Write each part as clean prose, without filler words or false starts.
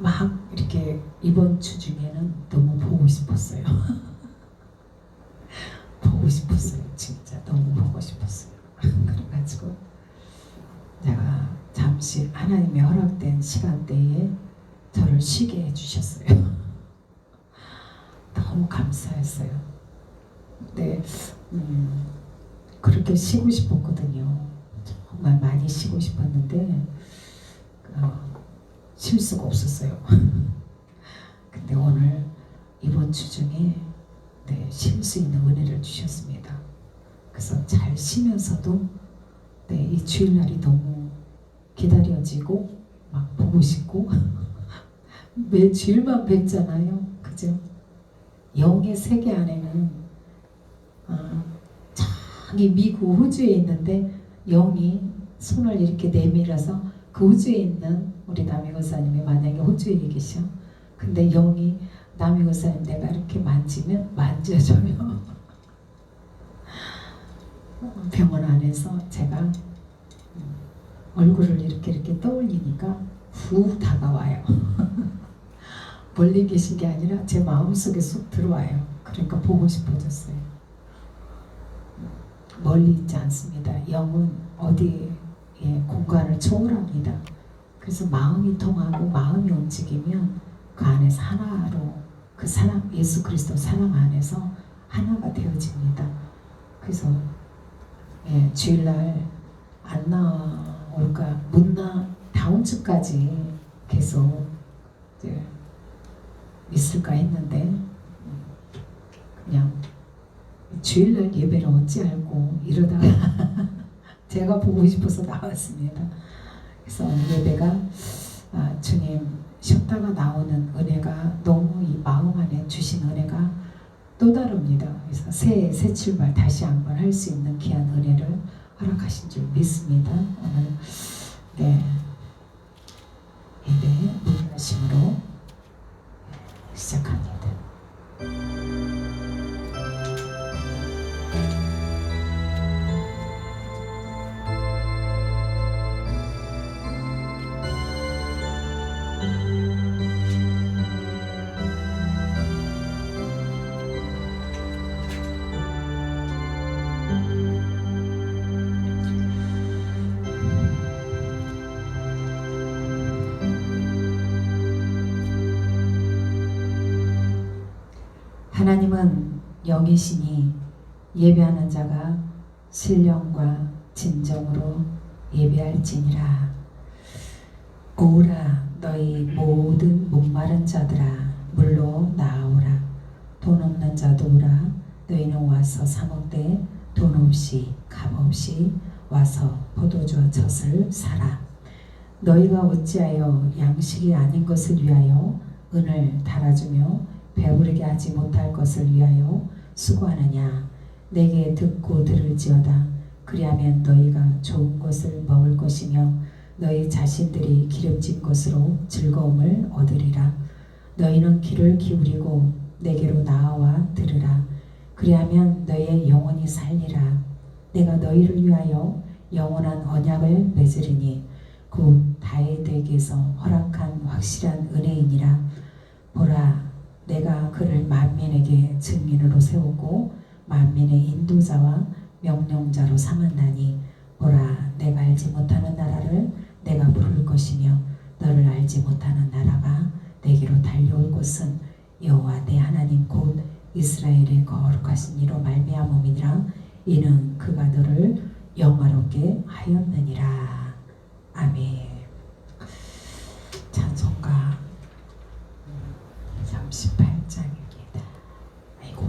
막 이렇게 이번 주 중에는 너무 보고 싶었어요. 보고 싶었어요. 진짜 너무 보고 싶었어요. 그래가지고 내가 잠시 하나님의 허락된 시간대에 저를 쉬게 해주셨어요. 너무 감사했어요. 근데 그렇게 쉬고 싶었거든요. 정말 많이 쉬고 싶었는데 쉴 수가 없었어요. 근데 오늘 이번 주 중에 쉴 수 있는 은혜를 주셨습니다. 그래서 잘 쉬면서도 이 주일날이 너무 기다려지고 막 보고 싶고 매 주일만 뵙잖아요. 그죠? 영의 세계 안에는 저기 미국 호주에 있는데 영이 손을 이렇게 내밀어서 그 호주에 있는 우리 남희 권사님이 만약에 호주에 계셔. 근데 영이 남희 권사님 내가 이렇게 만지면 만져줘요. 병원 안에서 제가 얼굴을 이렇게 떠올리니까 훅 다가와요. 멀리 계신 게 아니라 제 마음속에 쏙 들어와요. 그러니까 보고 싶어졌어요. 멀리 있지 않습니다. 영은 어디에 공간을 초월합니다. 그래서 마음이 통하고 마음이 움직이면 그 안에서 하나로 그 사랑, 예수 그리스도 사랑 안에서 하나가 되어집니다. 그래서 주일날 안 나올까 묻나 다음 주까지 계속 있을까 했는데 그냥 주일날 예배를 어찌할고 이러다가 제가 보고 싶어서 나왔습니다. 그래서 예배가 주님 쉬었다가 나오는 은혜가 너무 이 마음 안에 주신 은혜가 또 다릅니다. 그래서 새 출발 다시 한번 할 수 있는 귀한 은혜를 허락하신 줄 믿습니다. 오늘 예배 무관심으로 시작합니다. 하나님은 영이시니 예배하는 자가 신령과 진정으로 예배할지니라. 오라 너희 모든 목마른 자들아 물로 나아오라. 돈 없는 자도 오라. 너희는 와서 사 먹되 돈 없이 값 없이 와서 포도주와 젖을 사라. 너희가 어찌하여 양식이 아닌 것을 위하여 은을 달아주며 배부르게 하지 못할 것을 위하여 수고하느냐. 내게 듣고 들을지어다. 그리하면 너희가 좋은 것을 먹을 것이며 너희 자신들이 기름진 것으로 즐거움을 얻으리라. 너희는 귀를 기울이고 내게로 나아와 들으라. 그리하면 너희의 영혼이 살리라. 내가 너희를 위하여 영원한 언약을 맺으리니 곧 다윗에게서 허락한 확실한 은혜이니라. 보라 내가 그를 만민에게 증인으로 세우고 만민의 인도자와 명령자로 삼았나니 보라 내가 알지 못하는 나라를 내가 부를 것이며 너를 알지 못하는 나라가 내게로 달려올 것은 여호와 내 하나님 곧 이스라엘의 거룩하신 이로 말미암음이니라. 이는 그가 너를 영화롭게 하였느니라. 아멘. 찬송가 38장입니다. 아이고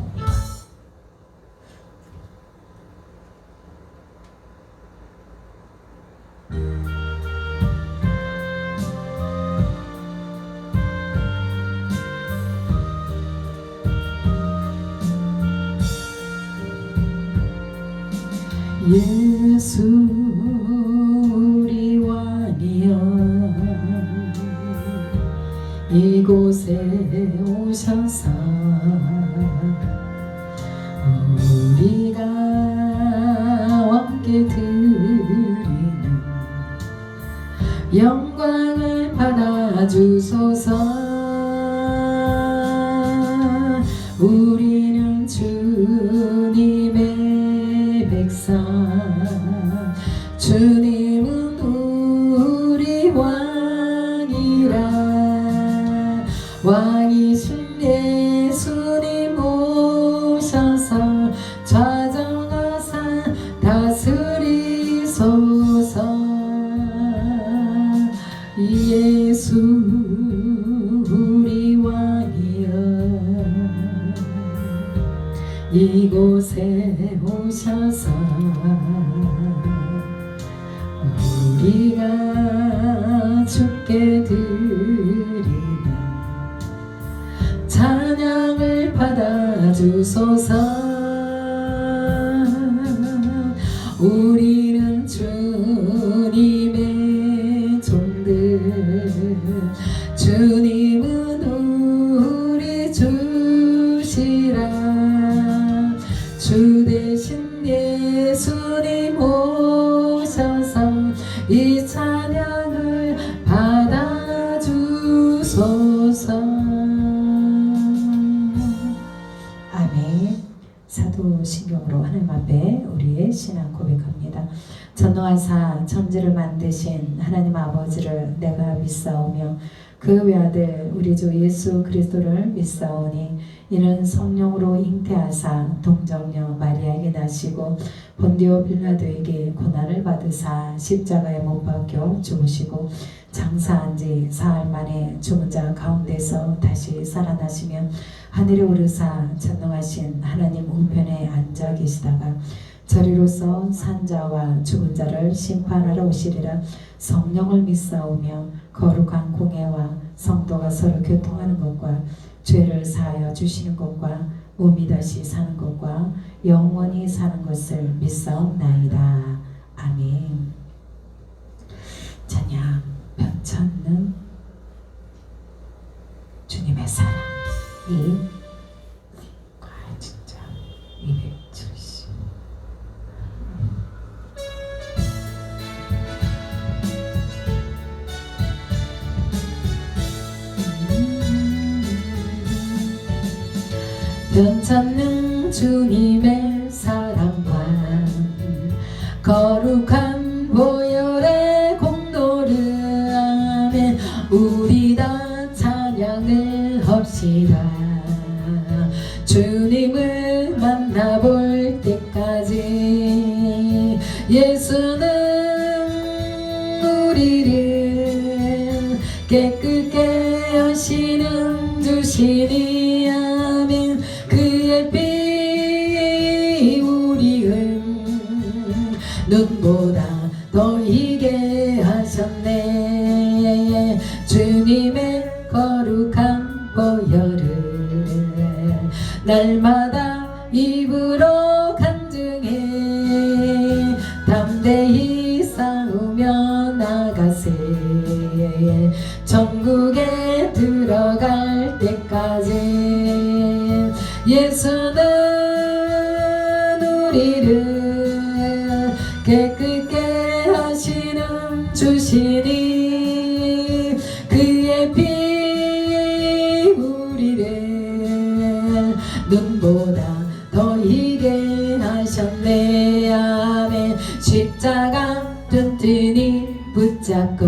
예수 우리 왕이여 이곳에 오셔서 우리가 왕께 드리는 영광을 받아주소서. 우리는 주님의 백성, 주님은 우리 왕이라. 왕이신 예수님 오셔서 좌정하사 다스리소서. 예수 우리 왕이여, 이곳에 오셔서 우리가 주께 드리는 찬양을 받아주소서. 우리는 주님의 종들, 주님은 우리 주시라. 주 대신 예수님 오셔서 이 찬양을 받아주소서. 아멘. 사도신경으로 하나님 앞에 우리의 신앙 고백합니다. 전능하사 천지를 만드신 하나님 아버지를 내가 믿사오며 그 외아들 우리 주 예수 그리스도를 믿사오니 이는 성령으로 잉태하사 동정녀 마리아에게 나시고 본디오 빌라도에게 고난을 받으사 십자가에 못 박혀 죽으시고 장사한 지 사흘 만에 죽은 자 가운데서 다시 살아나시며 하늘에 오르사 전능하신 하나님 우편에 앉아 계시다가 저리로서 산 자와 죽은 자를 심판하러 오시리라. 성령을 믿사오며 거룩한 공예와 성도가 서로 교통하는 것과 죄를 사하여 주시는 것과 몸이 다시 사는 것과 영원히 사는 것을 믿사옵나이다. 아멘. 찬양 편찮는 주님의 사랑이 진짜 270. 편찮는 주님의 사랑과 거룩한 보혈의 공로를 아멘. 우리 다 찬양을 합시다. 주님을 만나볼 때까지 예수는 우리를 깨끗게 하시는 주시니 아멘. 그의 피 우리를 눈보다 더 희게 하셨네. 주님의 거룩한 보혈을 날마다 입으로 간증해 담대히 싸우며 나가세. 천국에 들어갈 때까지 예수는 우리를 깨끗게 하시는 주시니 그의 피 우리를 눈보다 더 희게 하셨네. 아멘. 십자가 튼튼히 붙잡고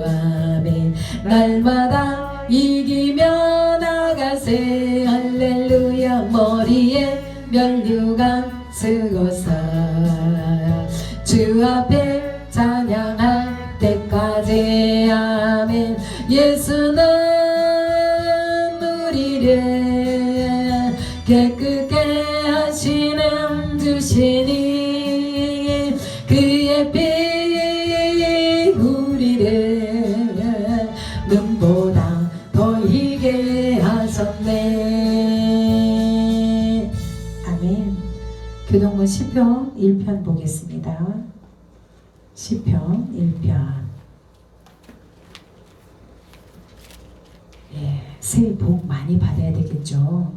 아멘. 날마다 이기며 나가세. 할렐루야. 머리에 면류관 쓰고서 주 앞에 찬양할 때까지 아멘. 예수는 우리를 깨끗게 하시는 주시니 그의 피 우리를 눈보다 더 희게 하셨네. 아멘. 교동문 시편 1편 보겠습니다. 시편 1편. 예, 새해 복 많이 받아야 되겠죠.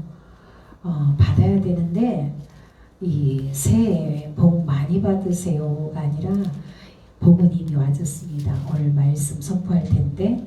받아야 되는데 이 새해 복 많이 받으세요가 아니라 복은 이미 와졌습니다. 오늘 말씀 선포할 텐데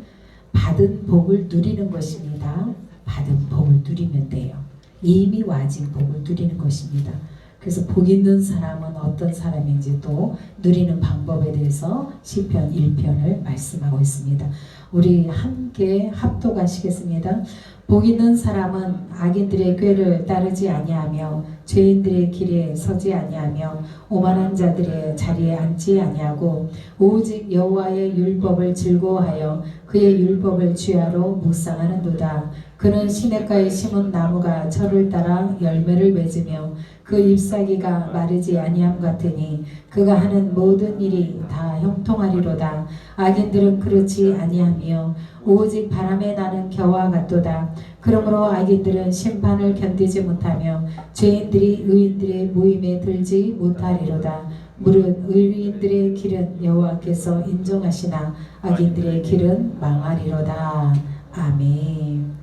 받은 복을 누리는 것입니다. 받은 복을 누리면 돼요. 이미 와진 복을 누리는 것입니다. 그래서 복 있는 사람은 어떤 사람인지 또 누리는 방법에 대해서 시편 1편을 말씀하고 있습니다. 우리 함께 합독하시겠습니다. 복 있는 사람은 악인들의 꾀를 따르지 아니하며 죄인들의 길에 서지 아니하며 오만한 자들의 자리에 앉지 아니하고 오직 여호와의 율법을 즐거워하여 그의 율법을 주야로 묵상하는도다. 그는 시냇가에 심은 나무가 철을 따라 열매를 맺으며 그 잎사귀가 마르지 아니함 같으니 그가 하는 모든 일이 다 형통하리로다. 악인들은 그렇지 아니하며 오직 바람에 나는 겨와 같도다. 그러므로 악인들은 심판을 견디지 못하며 죄인들이 의인들의 모임에 들지 못하리로다. 무릇 의인들의 길은 여호와께서 인정하시나 악인들의 길은 망하리로다. 아멘.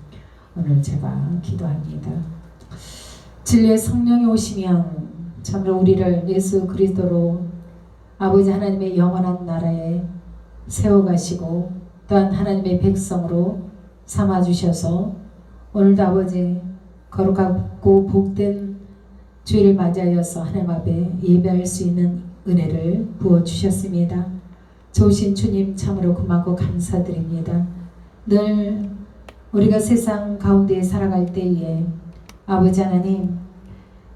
오늘 제가 기도합니다. 진리의 성령이 오시면 참으로 우리를 예수 그리스도로 아버지 하나님의 영원한 나라에 세워가시고 또한 하나님의 백성으로 삼아주셔서 오늘도 아버지 거룩하고 복된 주일을 맞이하여서 하나님 앞에 예배할 수 있는 은혜를 부어주셨습니다. 좋으신 주님 참으로 고맙고 감사드립니다. 늘 우리가 세상 가운데 살아갈 때에 아버지 하나님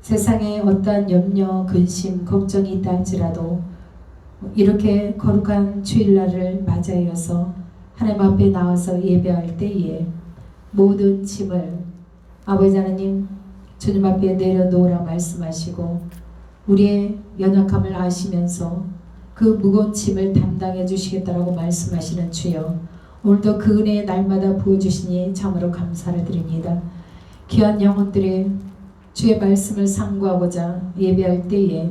세상에 어떠한 염려, 근심, 걱정이 있다 할지라도 이렇게 거룩한 주일날을 맞이하여서 하나님 앞에 나와서 예배할 때에 모든 짐을 아버지 하나님 주님 앞에 내려놓으라 말씀하시고 우리의 연약함을 아시면서 그 무거운 짐을 담당해 주시겠다라고 말씀하시는 주여, 오늘도 그 은혜의 날마다 부어주시니 참으로 감사를 드립니다. 귀한 영혼들의 주의 말씀을 상고하고자 예배할 때에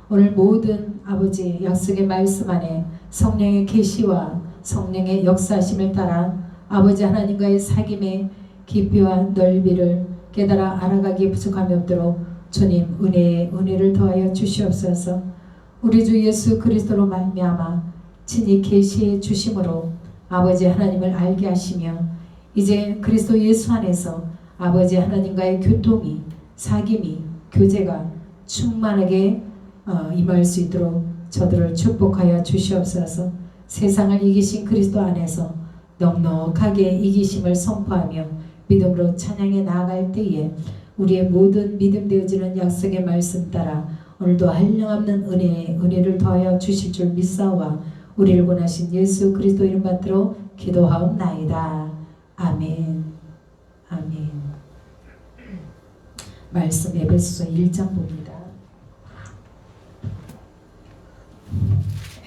오늘 모든 아버지 약속의 말씀 안에 성령의 계시와 성령의 역사하심을 따라 아버지 하나님과의 사귐의 깊이와 넓이를 깨달아 알아가기에 부족함이 없도록 주님 은혜를 더하여 주시옵소서. 우리 주 예수 그리스도로 말미암아 친히 계시해 주심으로 아버지 하나님을 알게 하시며 이제 그리스도 예수 안에서 아버지 하나님과의 교통이 사귐이 교제가 충만하게 임할 수 있도록 저들을 축복하여 주시옵소서. 세상을 이기신 그리스도 안에서 넉넉하게 이기심을 선포하며 믿음으로 찬양해 나아갈 때에 우리의 모든 믿음 되어지는 약속의 말씀 따라 오늘도 한량없는 은혜를 더하여 주실 줄 믿사오와 우리를 권하신 예수 그리스도 이름 받들어 기도하옵나이다. 아멘. 아멘. 말씀 에베소서 1장 봅니다.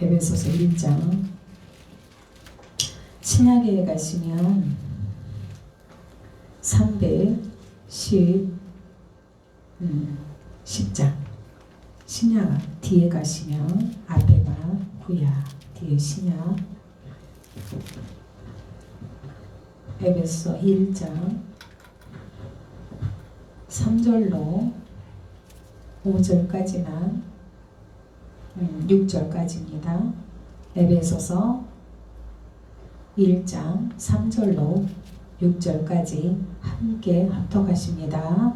에베소서 1장 신약에 가시면 310장 신약 뒤에 가시면 앞에가 구약 뒤에 신약 에베소 1장 3절로 5절까지나 6절까지입니다. 에베소서 1장 3절로 6절까지 함께 합독하십니다.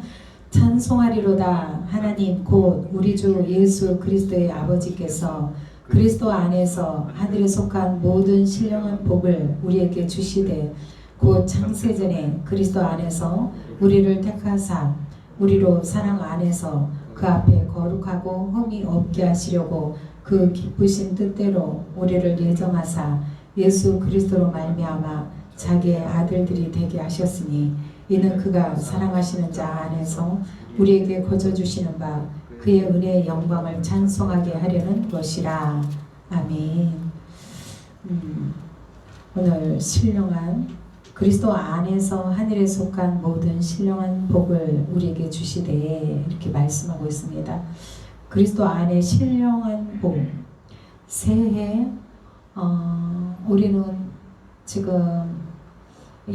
찬송하리로다. 하나님 곧 우리 주 예수 그리스도의 아버지께서 그리스도 안에서 하늘에 속한 모든 신령한 복을 우리에게 주시되 곧 창세전에 그리스도 안에서 우리를 택하사 우리로 사랑 안에서 그 앞에 거룩하고 흠이 없게 하시려고 그 기쁘신 뜻대로 우리를 예정하사 예수 그리스도로 말미암아 자기의 아들들이 되게 하셨으니 이는 그가 사랑하시는 자 안에서 우리에게 거저 주시는 바 그의 은혜의 영광을 찬송하게 하려는 것이라. 아멘. 오늘 신령한 그리스도 안에서 하늘에 속한 모든 신령한 복을 우리에게 주시되 이렇게 말씀하고 있습니다. 그리스도 안에 신령한 복. 새해 우리는 지금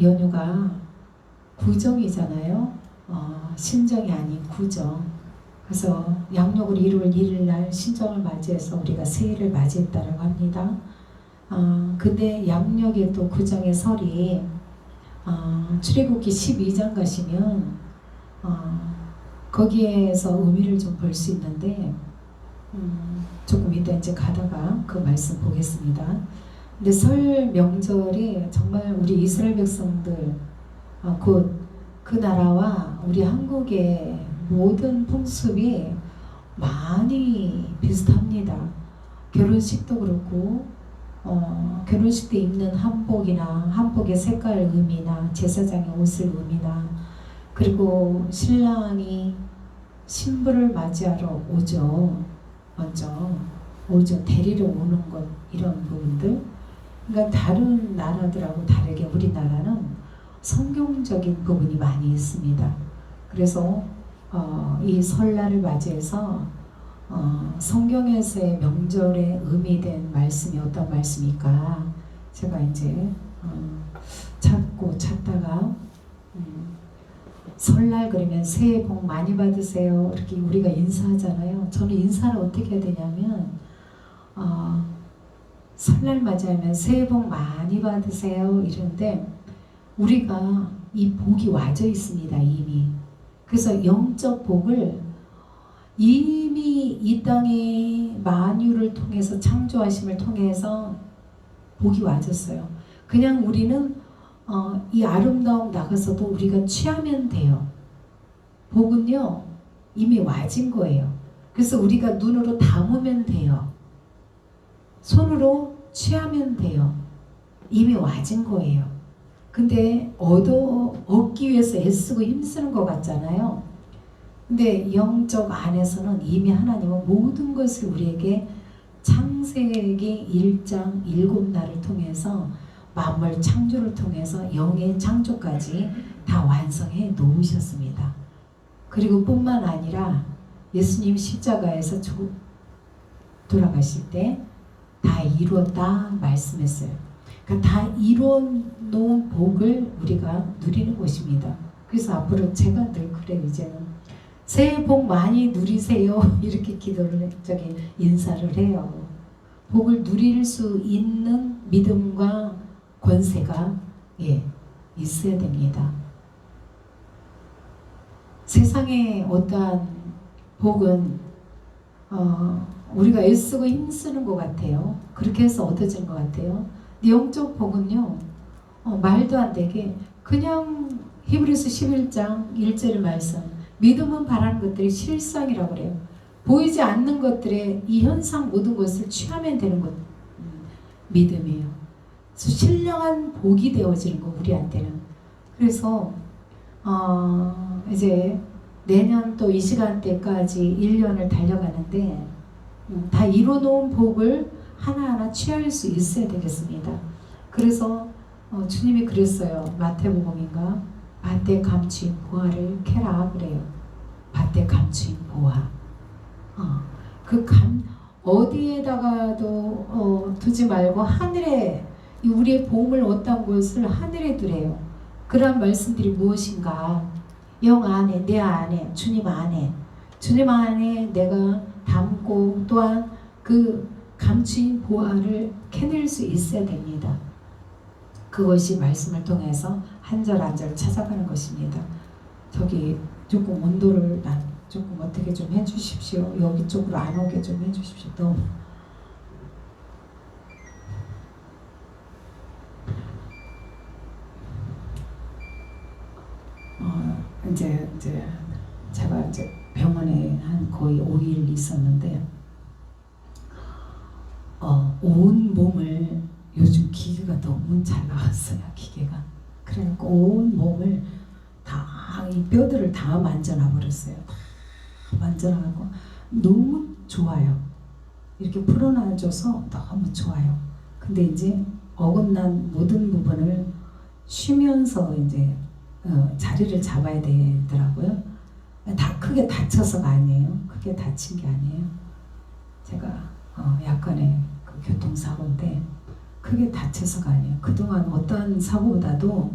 연휴가 구정이잖아요. 신정이 아닌 구정. 그래서 양력으로 1월 1일 날 신정을 맞이해서 우리가 새해를 맞이했다고 합니다. 근데 양력의 또 구정의 설이 출애굽기 12장 가시면 거기에서 의미를 좀 볼 수 있는데 조금 이따 이제 가다가 그 말씀 보겠습니다. 근데 설 명절이 정말 우리 이스라엘 백성들 곧 그 나라와 우리 한국의 모든 풍습이 많이 비슷합니다. 결혼식도 그렇고 결혼식 때 입는 한복이나 한복의 색깔 의미나 제사장의 옷을 의미나 그리고 신랑이 신부를 맞이하러 오죠. 먼저 오죠. 데리러 오는 것 이런 부분들. 그러니까 다른 나라들하고 다르게 우리나라는 성경적인 부분이 많이 있습니다. 그래서 이 설날을 맞이해서 성경에서의 명절에 의미된 말씀이 어떤 말씀일까 제가 이제 찾다가 설날 그러면 새해 복 많이 받으세요 이렇게 우리가 인사하잖아요. 저는 인사를 어떻게 해야 되냐면 설날 맞이하면 새해 복 많이 받으세요 이런데 우리가 이 복이 와져 있습니다. 이미. 그래서 영적 복을 이미 이 땅의 만유를 통해서 창조하심을 통해서 복이 와졌어요. 그냥 우리는 이 아름다움 나가서도 우리가 취하면 돼요. 복은요 이미 와진 거예요. 그래서 우리가 눈으로 담으면 돼요. 손으로 취하면 돼요. 이미 와진 거예요. 근데 얻기 위해서 애쓰고 힘쓰는 것 같잖아요. 근데 영적 안에서는 이미 하나님은 모든 것을 우리에게 창세기 1장 7날을 통해서 만물 창조를 통해서 영의 창조까지 다 완성해 놓으셨습니다. 그리고 뿐만 아니라 예수님 십자가에서 돌아가실 때 다 이루었다 말씀했어요. 그러니까 다 이루어놓은 복을 우리가 누리는 것입니다. 그래서 앞으로 제가 늘 그래요. 이제는 새해 복 많이 누리세요 이렇게 인사를 해요. 복을 누릴 수 있는 믿음과 권세가 있어야 됩니다. 세상의 어떠한 복은 우리가 애쓰고 힘쓰는 것 같아요. 그렇게 해서 얻어진 것 같아요. 영적 복은요 말도 안 되게 그냥 히브리서 11장 1절 말씀 믿음은 바라는 것들이 실상이라고 그래요. 보이지 않는 것들의 이 현상 모든 것을 취하면 되는 것 믿음이에요. 그래서 신령한 복이 되어지는 거 우리한테는. 그래서 이제 내년 또 이 시간대까지 1년을 달려가는데 다 이뤄놓은 복을 하나하나 취할 수 있어야 되겠습니다. 그래서 주님이 그랬어요. 마태복음인가? 밭에 감추인 보화를 캐라 그래요. 밭에 감추인 보화. 어디에다가도 두지 말고 하늘에 우리의 보험을 얻던 것을 하늘에 두래요. 그런 말씀들이 무엇인가? 영 안에, 내 안에, 주님 안에 내가 담고 또한 그 감추인 보화를 캐낼 수 있어야 됩니다. 그것이 말씀을 통해서 한 절 한 절 찾아가는 것입니다. 저기 조금 온도를 조금 어떻게 좀 해주십시오. 여기 쪽으로 안 오게 좀 해주십시오. 너무 이제 제가 이제 병원에 한 거의 5일 있었는데 온 몸을 요즘 기계가 너무 잘 나왔어요. 기계가 그러니까 온 몸을 다 이 뼈들을 다 만져놔 버렸어요. 다 만져놔고 너무 좋아요. 이렇게 풀어놔줘서 너무 좋아요. 근데 이제 어긋난 모든 부분을 쉬면서 이제 자리를 잡아야 되더라고요. 다 크게 다쳐서가 아니에요. 크게 다친 게 아니에요. 제가 약간의 그 교통사고인데 크게 다쳐서가 아니에요. 그동안 어떤 사고보다도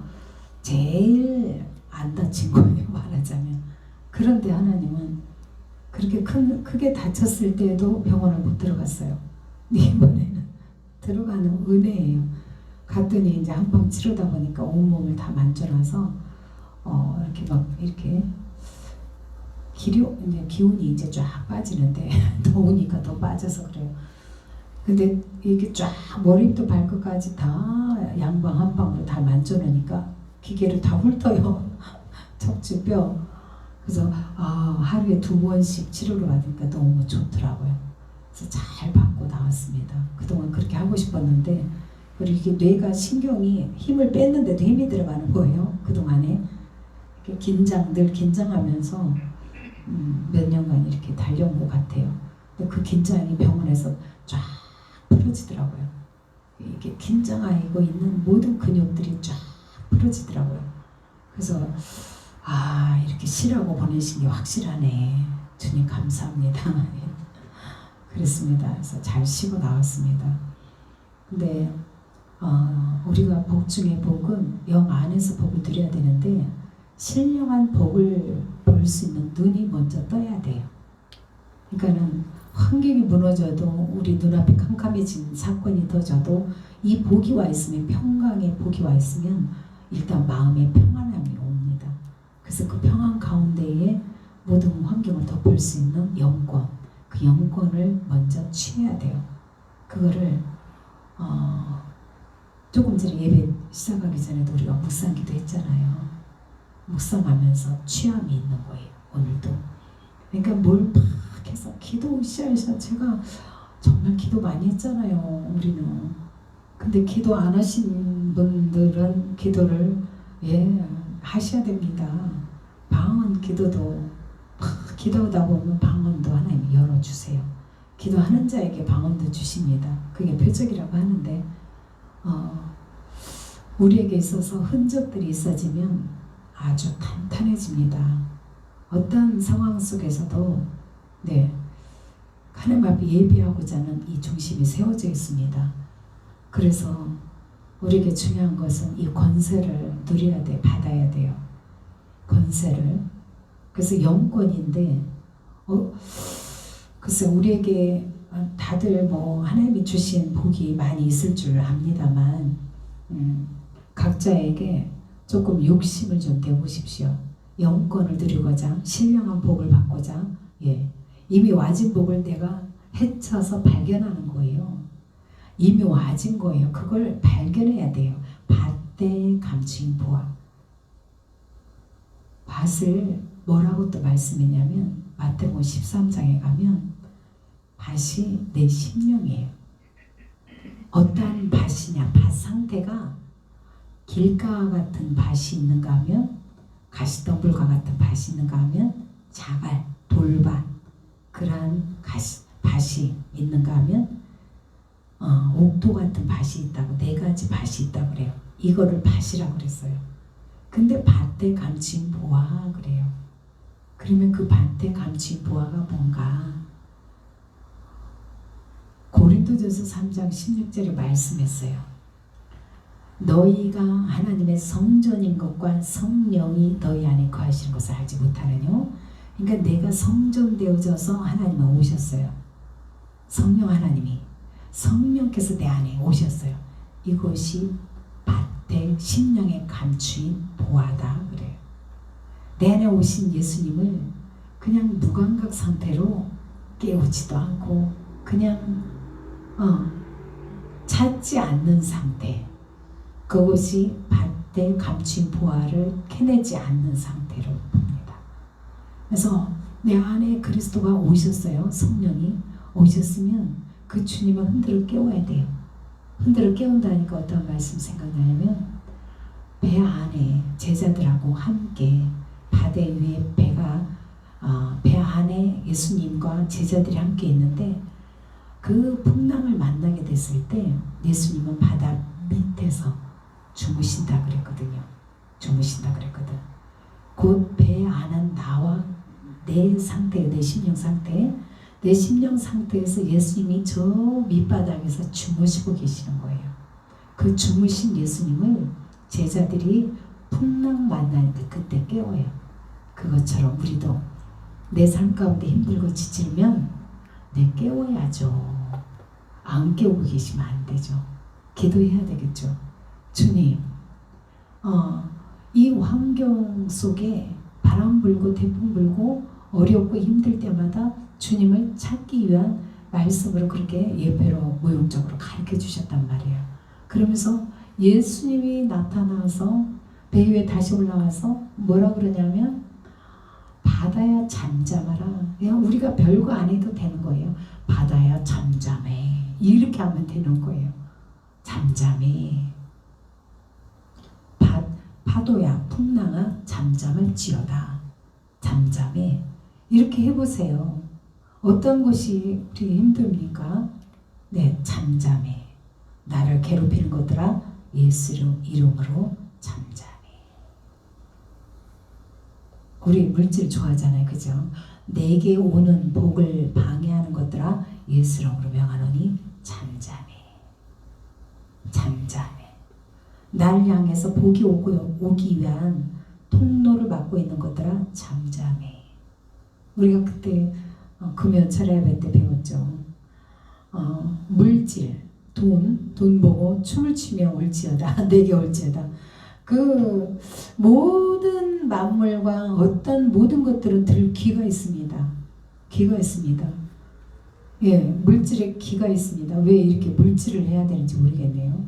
제일 안 다친 거예요. 말하자면. 그런데 하나님은 그렇게 크게 다쳤을 때도 병원을 못 들어갔어요. 이번에는 들어가는 은혜예요. 갔더니 이제 한방 치르다 보니까 온몸을 다 만져놔서 이렇게 막 이렇게 기운이 이제 쫙 빠지는데 더우니까 더 빠져서 그래요. 근데 이게 쫙 머리부터 발끝까지 다 양방 한 방으로 다 만져놓으니까 기계를 다 훑어요. 척추뼈. 그래서 하루에 2번씩 치료를 받으니까 너무 좋더라고요. 그래서 잘 받고 나왔습니다. 그동안 그렇게 하고 싶었는데 이렇게 뇌가 신경이 힘을 뺐는데도 힘이 들어가는 거예요. 그동안에 이렇게 늘 긴장하면서 몇 년간 이렇게 달려온 것 같아요. 근데 그 긴장이 병원에서 쫙 풀어지더라고요. 이게 긴장하고 있는 모든 근육들이 쫙 풀어지더라고요. 그래서 이렇게 쉬라고 보내신 게 확실하네. 주님 감사합니다. 그랬습니다. 그래서 잘 쉬고 나왔습니다. 근데 우리가 복 중에 복은 영 안에서 복을 누려야 되는데 신령한 복을 볼 수 있는 눈이 먼저 떠야 돼요. 그러니까는 환경이 무너져도 우리 눈앞에 캄캄해진 사건이 터져도 이 복이 와 있으면 평강의 복이 와 있으면 일단 마음에 평안함이 옵니다. 그래서 그 평안 가운데에 모든 환경을 덮을 수 있는 영권, 그 영권을 먼저 취해야 돼요. 그거를 조금 전에 예배 시작하기 전에도 우리가 묵상기도 했잖아요. 묵상하면서 취함이 있는 거예요. 오늘도. 그러니까 뭘 막 해서 기도 으쌰으쌰 제가 정말 기도 많이 했잖아요. 우리는. 근데 기도 안 하신 분들은 기도를 하셔야 됩니다. 방언 기도도 기도하다 보면 방언도 하나님이 열어주세요. 기도하는 자에게 방언도 주십니다. 그게 표적이라고 하는데 우리에게 있어서 흔적들이 있어지면 아주 탄탄해집니다. 어떤 상황 속에서도 하나님 앞에 예배하고자 하는 이 중심이 세워져 있습니다. 그래서 우리에게 중요한 것은 이 권세를 누려야 돼, 받아야 돼요. 권세를. 그래서 영권인데 글쎄 우리에게 다들 하나님이 주신 복이 많이 있을 줄 압니다만 각자에게 조금 욕심을 좀 내보십시오. 영권을 누리고자 신령한 복을 받고자 이미 와진 복을 내가 헤쳐서 발견하는 거예요. 이미 와진 거예요. 그걸 발견해야 돼요. 밭에 감추인 보화. 밭을 뭐라고 또 말씀했냐면 마태복음 13장에 가면 밭이 내 심령이에요. 어떠한 밭이냐, 밭 상태가 길가 같은 밭이 있는가 하면 가시덤불과 같은 밭이 있는가 하면 자갈, 돌밭 그러한 밭이 있는가 하면 옥토 같은 밭이 있다고 4가지 밭이 있다고 그래요. 이거를 밭이라고 그랬어요. 근데 밭에 감추인 보화 그래요. 그러면 그 밭에 감추인 보화가 뭔가 고린도전서 3장 16절에 말씀했어요. 너희가 하나님의 성전인 것과 성령이 너희 안에 거하시는 것을 알지 못하느뇨. 그러니까 내가 성전 되어져서 하나님은 오셨어요. 성령 하나님이 성령께서 내 안에 오셨어요. 이것이 밭에 심령에 감추인 보화다 그래요. 내 안에 오신 예수님을 그냥 무감각 상태로 깨우지도 않고 그냥 찾지 않는 상태, 그것이 밭에 감춘 보화를 캐내지 않는 상태로 봅니다. 그래서 내 안에 그리스도가 오셨어요. 성령이 오셨으면 그 주님을 흔들어 깨워야 돼요. 흔들어 깨운다니까 어떤 말씀 생각나냐면 배 안에 제자들하고 함께 바다 위에 배 안에 예수님과 제자들이 함께 있는데 그 풍랑을 만나게 됐을 때 예수님은 바다 밑에서 주무신다 그랬거든요. 주무신다 그랬거든. 곧 배 안은 나와 내 상태, 내 심령 상태, 내 심령 상태에서 예수님이 저 밑바닥에서 주무시고 계시는 거예요. 그 주무신 예수님을 제자들이 풍랑 만날 때 그때 깨워요. 그것처럼 우리도 내 삶 가운데 힘들고 지치면 깨워야죠. 안 깨우고 계시면 안 되죠. 기도해야 되겠죠. 주님, 이 환경 속에 바람 불고 태풍 불고 어렵고 힘들 때마다 주님을 찾기 위한 말씀으로 그렇게 예배로 모욕적으로 가르쳐 주셨단 말이에요. 그러면서 예수님이 나타나서 배 위에 다시 올라와서 뭐라 그러냐면 바다야 잠잠하라. 그냥 우리가 별거 안 해도 되는 거예요. 바다야 잠잠해. 이렇게 하면 되는 거예요. 잠잠해. 파도야 풍랑아 잠잠을지어다. 잠잠해. 이렇게 해보세요. 어떤 것이 우리 힘듭니까? 네, 잠잠해. 나를 괴롭히는 것들아 예수 이름으로 잠잠해. 우리 물질 좋아하잖아요. 그죠? 내게 오는 복을 방해하는 것들아 예수 이름으로 명하노니 잠잠해. 잠잠해. 날 향해서 복이 오기 위한 통로를 막고 있는 것들아 잠잠해. 우리가 그때 금연 철야예배 때 배웠죠. 물질, 돈 보고 춤을 추며 올지어다. 내게 올지어다. 그 모든 만물과 어떤 모든 것들은 들 귀가 있습니다. 귀가 있습니다. 예, 물질에 귀가 있습니다. 왜 이렇게 물질을 해야 되는지 모르겠네요.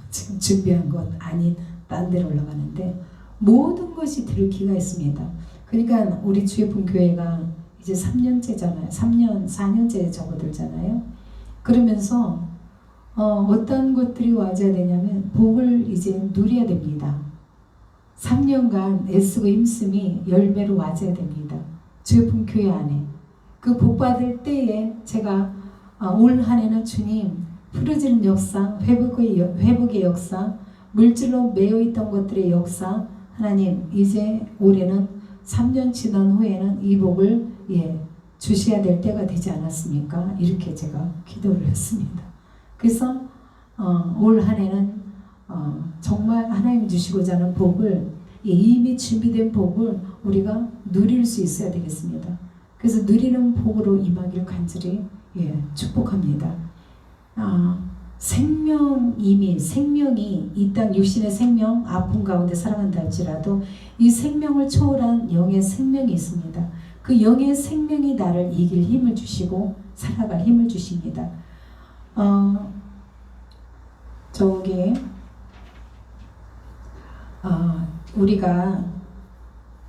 지금 준비한 것 아닌 딴 데로 올라가는데 모든 것이 들을 귀가 있습니다. 그러니까 우리 주예품교회가 이제 3년째잖아요. 4년째 접어들잖아요. 그러면서 어떤 것들이 와줘야 되냐면 복을 이제 누려야 됩니다. 3년간 애쓰고 힘쓰이 열매로 와줘야 됩니다. 주예품교회 안에. 그 복 받을 때에 제가 올 한 해는 주님 풀어지는 역사, 회복의 역사, 물질로 매여있던 것들의 역사, 하나님 이제 올해는 3년 지난 후에는 이 복을 주셔야 될 때가 되지 않았습니까? 이렇게 제가 기도를 했습니다. 그래서 올 한 해는 정말 하나님 주시고자 하는 복을 이미 준비된 복을 우리가 누릴 수 있어야 되겠습니다. 그래서 누리는 복으로 임하길 간절히 축복합니다. 생명이 이 땅 육신의 생명 아픔 가운데 살아간다 할지라도 이 생명을 초월한 영의 생명이 있습니다. 그 영의 생명이 나를 이길 힘을 주시고 살아갈 힘을 주십니다. 저기 우리가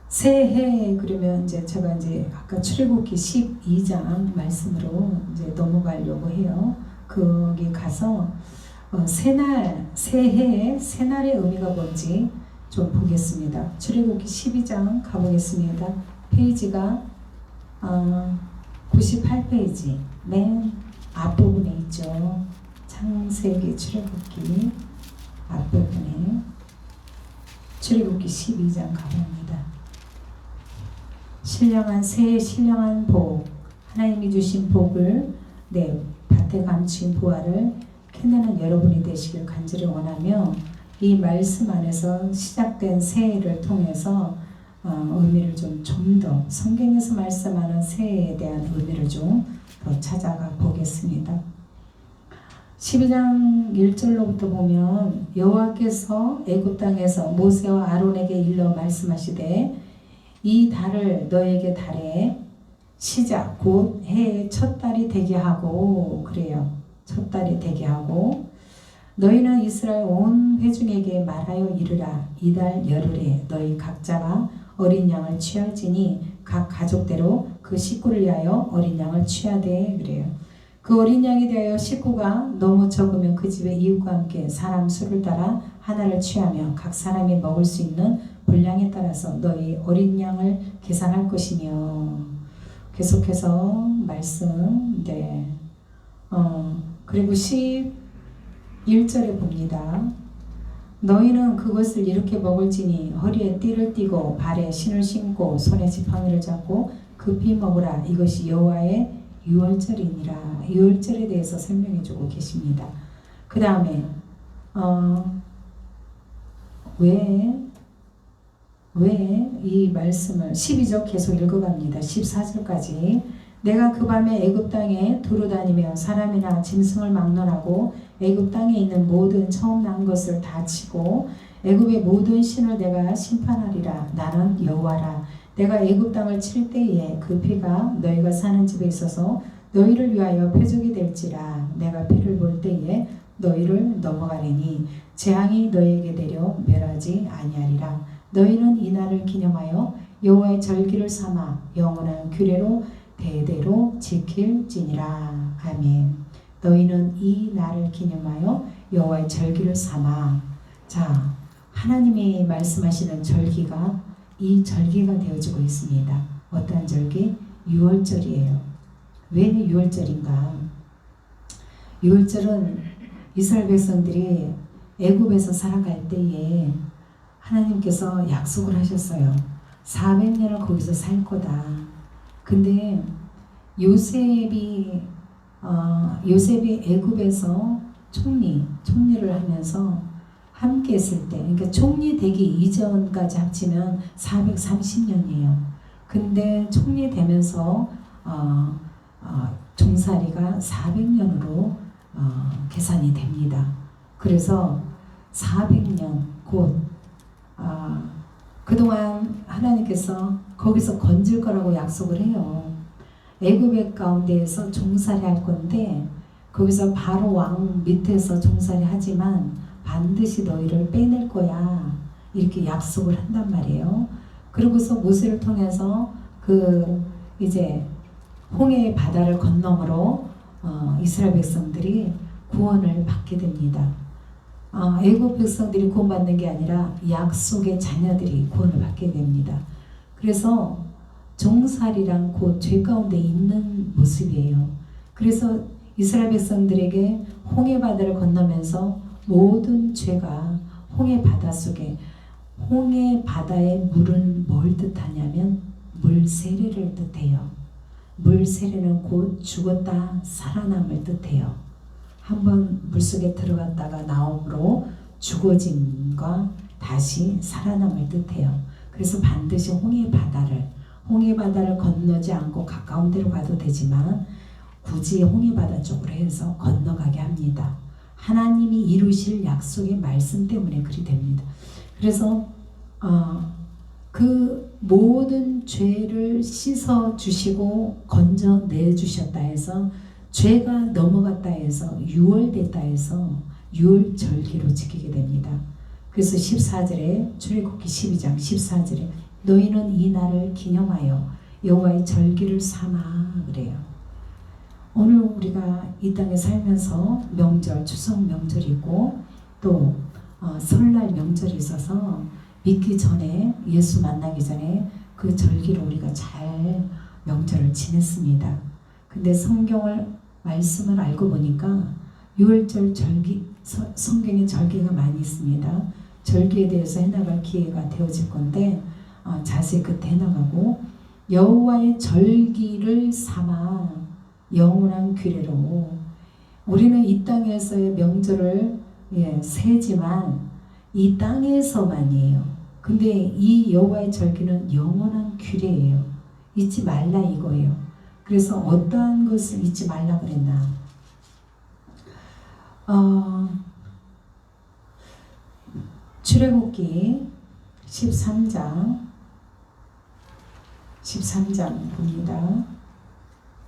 새해 그러면 이제 제가 이제 아까 출애굽기 12장 말씀으로 이제 넘어가려고 해요. 거기 가서 새해의 새날의 의미가 뭔지 좀 보겠습니다. 출애굽기 12장 가보겠습니다. 페이지가 98페이지 맨 앞부분에 있죠. 창세기 출애굽기 앞부분에 출애굽기 12장 가봅니다. 신령한 새해 신령한 복, 하나님이 주신 복을 밭에 감춘 보화를 캐내는 여러분이 되시길 간절히 원하며 이 말씀 안에서 시작된 새해를 통해서 의미를 좀 더 성경에서 말씀하는 새해에 대한 의미를 좀 더 찾아가 보겠습니다. 12장 1절로부터 보면 여호와께서 애굽 땅에서 모세와 아론에게 일러 말씀하시되 이 달을 너에게 달의 시작 곧 해의 첫 달이 되게 하고 그래요. 첫 달이 되게 하고 너희는 이스라엘 온 회중에게 말하여 이르라. 이달 열흘에 너희 각자가 어린 양을 취할지니 각 가족대로 그 식구를 위하여 어린 양을 취하되 그래요. 그 어린 양에 대하여 식구가 너무 적으면 그 집의 이웃과 함께 사람 수를 따라 하나를 취하며 각 사람이 먹을 수 있는 분량에 따라서 너희 어린 양을 계산할 것이며 계속해서 말씀 그리고 11절에 봅니다. 너희는 그것을 이렇게 먹을지니 허리에 띠를 띠고 발에 신을 신고 손에 지팡이를 잡고 급히 먹으라. 이것이 여호와의 유월절이니라. 유월절에 대해서 설명해 주고 계십니다. 그 다음에 왜 이 말씀을 12절 계속 읽어갑니다. 14절까지 내가 그 밤에 애굽 땅에 두루 다니며 사람이나 짐승을 막론하고 애굽 땅에 있는 모든 처음 난 것을 다 치고 애굽의 모든 신을 내가 심판하리라. 나는 여호와라. 내가 애굽 땅을 칠 때에 그 피가 너희가 사는 집에 있어서 너희를 위하여 표적이 될지라. 내가 피를 볼 때에 너희를 넘어가리니 재앙이 너희에게 내려 멸하지 아니하리라. 너희는 이 날을 기념하여 여호와의 절기를 삼아 영원한 규례로 대대로 지킬지니라. 아멘. 너희는 이 날을 기념하여 여호와의 절기를 삼아. 자, 하나님이 말씀하시는 절기가 이 절기가 되어지고 있습니다. 어떤 절기? 6월절이에요. 왜 6월절인가? 6월절은 이스라엘 백성들이 애굽에서 살아갈 때에 하나님께서 약속을 하셨어요. 400년을 거기서 살 거다. 근데 요셉이 애굽에서 총리를 하면서 함께 했을 때, 그러니까 총리 되기 이전까지 합치면 430년이에요. 근데 총리 되면서 종살이가 400년으로 계산이 됩니다. 그래서 400년 곧 그동안 하나님께서 거기서 건질 거라고 약속을 해요. 애굽의 가운데에서 종살이 할 건데 거기서 바로 왕 밑에서 종살이 하지만 반드시 너희를 빼낼 거야. 이렇게 약속을 한단 말이에요. 그러고서 모세를 통해서 이제 홍해의 바다를 건너므로 이스라엘 백성들이 구원을 받게 됩니다. 애굽 백성들이 구원받는 게 아니라 약속의 자녀들이 구원을 받게 됩니다. 그래서 종살이란 곧 죄 가운데 있는 모습이에요. 그래서 이스라엘 백성들에게 홍해 바다를 건너면서 모든 죄가 홍해 바다 속에, 홍해 바다의 물은 뭘 뜻하냐면 물 세례를 뜻해요. 물 세례는 곧 죽었다 살아남을 뜻해요. 한번 물속에 들어갔다가 나옴으로 죽어짐과 다시 살아남을 뜻해요. 그래서 반드시 홍해 바다를 건너지 않고 가까운 데로 가도 되지만 굳이 홍해 바다 쪽으로 해서 건너가게 합니다. 하나님이 이루실 약속의 말씀 때문에 그리 됩니다. 그래서 그 모든 죄를 씻어 주시고 건져내 주셨다 해서, 죄가 넘어갔다 해서 6월 됐다 해서 6월 절기로 지키게 됩니다. 그래서 14절에 출애굽기 12장 14절에 너희는 이 날을 기념하여 여호와의 절기를 삼아 그래요. 오늘 우리가 이 땅에 살면서 명절, 추석 명절이고 또 설날 명절이 있어서 믿기 전에, 예수 만나기 전에 그 절기를 우리가 잘 명절을 지냈습니다. 근데 말씀을 알고 보니까 6월절 절기, 성경에 절기가 많이 있습니다. 절기에 대해서 해나갈 기회가 되어질 건데 자세히 그때 해나가고, 여호와의 절기를 삼아 영원한 규례로, 우리는 이 땅에서의 명절을 세지만 이 땅에서만이에요. 근데 이 여호와의 절기는 영원한 규례예요. 잊지 말라 이거예요. 그래서 어떠한 것을 잊지 말라 그랬나? 출애굽기 13장 봅니다.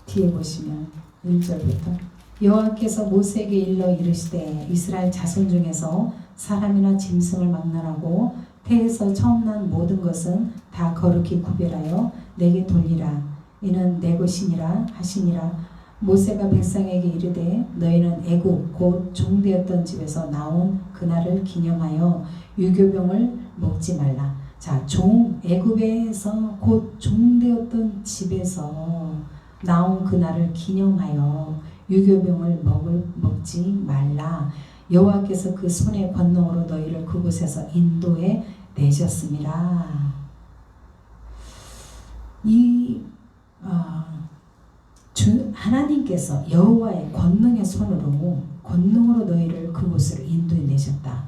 뒤에 보시면 1절부터 여호와께서 모세에게 일러 이르시되 이스라엘 자손 중에서 사람이나 짐승을 막론하고 태에서 처음 난 모든 것은 다 거룩히 구별하여 내게 돌리라. 이는 내 것이니라 하시니라. 모세가 백성에게 이르되 너희는 애굽 곧 종되었던 집에서 나온 그날을 기념하여 유교병을 먹지 말라. 자, 애굽에서 곧 종되었던 집에서 나온 그날을 기념하여 유교병을 먹지 말라. 여호와께서 그 손의 권능으로 너희를 그곳에서 인도해 내셨음이라. 하나님께서 여호와의 권능의 권능으로 너희를 그곳으로 인도해 내셨다.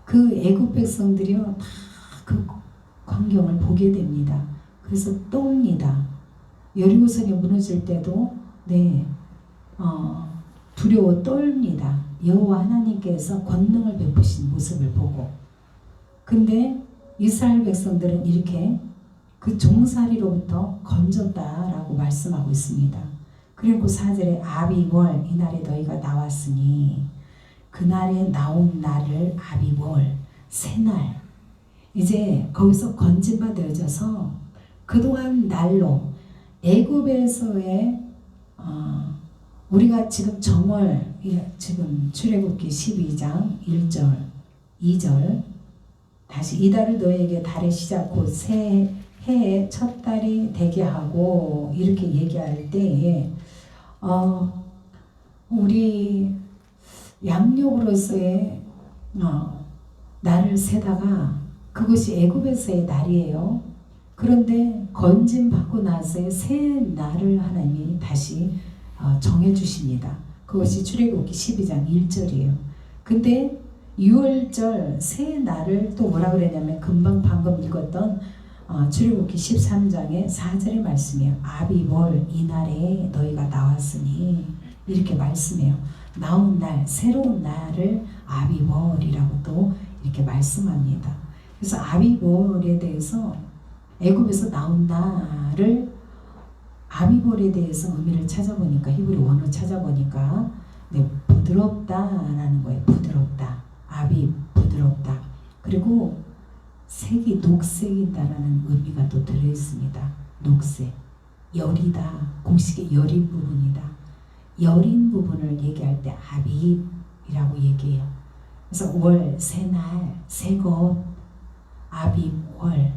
그 애굽 백성들이요 다 그 광경을 보게 됩니다. 그래서 또 옵니다. 여리고성이 무너질 때도 두려워 떨립니다. 여호와 하나님께서 권능을 베푸신 모습을 보고. 근데 이스라엘 백성들은 이렇게 그 종살이로부터 건졌다라고 말씀하고 있습니다. 그리고 4절에 아비월 이날에 너희가 나왔으니 그날에 나온 날을 아비월 새날, 이제 거기서 건진바 되어져서 그동안 날로 애굽에서의 우리가 지금 정월, 지금 출애굽기 12장 1절 2절 다시 이달을 너에게 달의 시작 곧 새 해의 첫 달이 되게 하고 이렇게 얘기할 때에 우리 양육으로서의 날을 세다가 그것이 애굽에서의 날이에요. 그런데 건진 받고 나서의 새 날을 하나님이 다시 정해 주십니다. 그것이 출애굽기 12장 1절이에요. 근데 6월절 새 날을 또 뭐라 그랬냐면 금방 방금 읽었던 출애굽기 13장의 4절의 말씀이에요. 아비월 이날에 너희가 나왔으니 이렇게 말씀해요. 나온 날, 새로운 날을 아비월이라고 또 이렇게 말씀합니다. 그래서 아비월에 대해서 애굽에서 나온 날을 아비월에 대해서 의미를 찾아보니까 히브리 원어 찾아보니까 부드럽다라는 거예요. 부드럽다. 아비 부드럽다. 그리고 색이 녹색이다라는 의미가 또 들어있습니다. 녹색. 열이다. 공식의 여린 부분이다. 여린 부분을 얘기할 때 아비라고 얘기해요. 그래서 월, 새날, 새것, 아비, 월,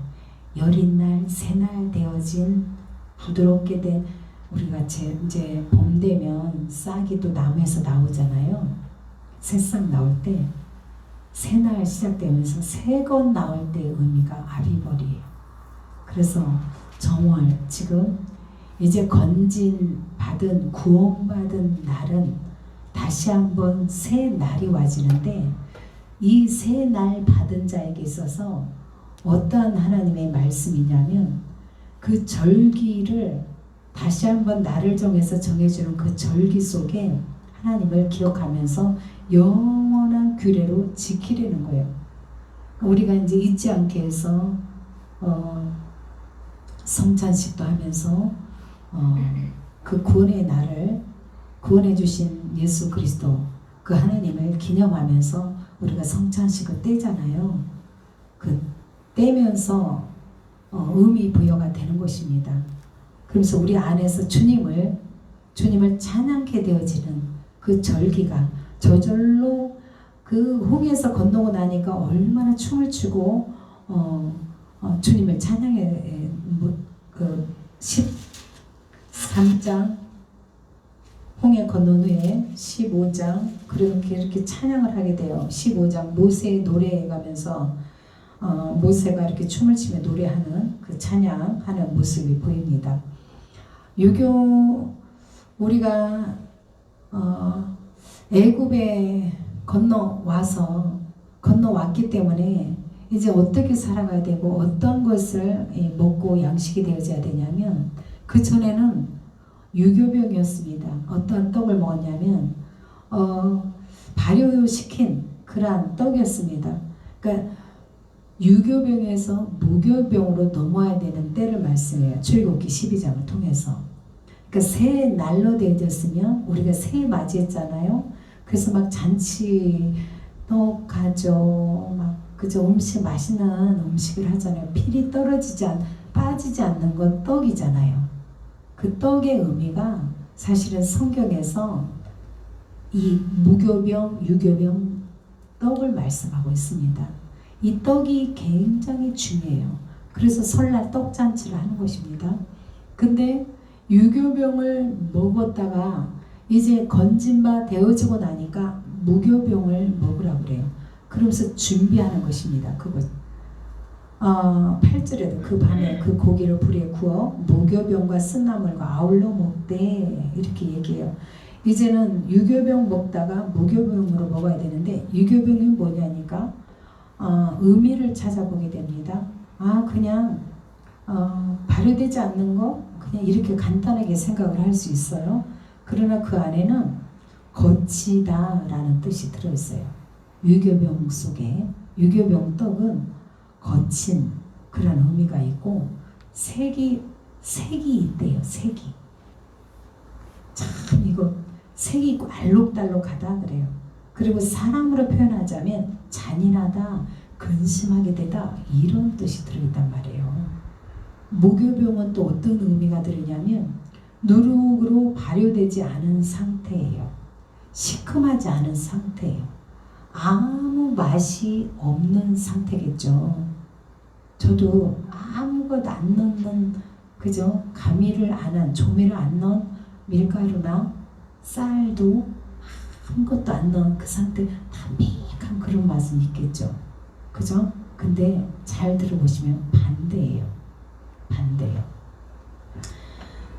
여린 날, 새날 되어진 부드럽게 된 우리가 이제 봄 되면 싹이 또 나무에서 나오잖아요. 새싹 나올 때 새날 시작되면서 새것 나올 때의 의미가 아비벌이에요. 그래서 정월 지금 이제 건진 받은 구원받은 날은 다시 한번 새 날이 와지는데 이 새 날 받은 자에게 있어서 어떠한 하나님의 말씀이냐면 그 절기를 다시 한번 날을 정해서 정해주는 그 절기 속에 하나님을 기억하면서 영원한 규례로 지키려는 거예요. 우리가 이제 잊지 않게 해서 성찬식도 하면서 그 구원의 날을 구원해 주신 예수 그리스도 그 하나님을 기념하면서 우리가 성찬식을 떼잖아요. 그 떼면서 의미 부여가 되는 것입니다. 그래서 우리 안에서 주님을 찬양케 되어지는 그 절기가 저절로 그 홍해에서 건너고 나니까 얼마나 춤을 추고 주님을 찬양해. 그 13장 홍해 건넌 후에 15장 그렇게 이렇게 찬양을 하게 돼요. 15장 모세의 노래에 가면서 모세가 이렇게 춤을 추며 노래하는 그 찬양하는 모습이 보입니다. 유교 우리가 애굽에 건너왔기 때문에 이제 어떻게 살아가야 되고 어떤 것을 먹고 양식이 되어져야 되냐면 그 전에는 유교병이었습니다. 어떤 떡을 먹었냐면 발효시킨 그러한 떡이었습니다. 그러니까 유교병에서 무교병으로 넘어야 되는 때를 말씀해요. 출애굽기 12장을 통해서. 그러니까 새 날로 되어졌으면 우리가 새해 맞이했잖아요. 그래서 막 잔치 떡 가져 막 그저 음식 맛있는 음식을 하잖아요. 필이 빠지지 않는 건 떡이잖아요. 그 떡의 의미가 사실은 성경에서 이 무교병, 유교병 떡을 말씀하고 있습니다. 이 떡이 굉장히 중요해요. 그래서 설날 떡잔치를 하는 것입니다. 근데 유교병을 먹었다가 이제 건진바 되어지고 나니까 무교병을 먹으라고 그래요. 그러면서 준비하는 것입니다. 그것 8절에도 그 밤에 그 고기를 불에 구워 무교병과 쓴나물과 아울러 먹되 이렇게 얘기해요. 이제는 유교병 먹다가 무교병으로 먹어야 되는데 유교병이 뭐냐니까 의미를 찾아보게 됩니다. 그냥 발효되지 않는 거 그냥 이렇게 간단하게 생각을 할 수 있어요. 그러나 그 안에는 거치다 라는 뜻이 들어있어요. 유교병 속에 유교병 떡은 거친 그런 의미가 있고 색이 있대요. 색이 참 이거 색이 있고 알록달록하다 그래요. 그리고 사람으로 표현하자면 잔인하다, 근심하게 되다 이런 뜻이 들어있단 말이에요. 무교병은 또 어떤 의미가 들으냐면 누룩으로 발효되지 않은 상태예요. 시큼하지 않은 상태예요. 아무 맛이 없는 상태겠죠. 저도 아무것도 안 넣는 그죠? 가미를 안 한, 조미를 안 넣은 밀가루나 쌀도 아무것도 안 넣은 그 상태 담백한 그런 맛은 있겠죠. 그죠? 근데 잘 들어보시면 반대예요. 반대예요.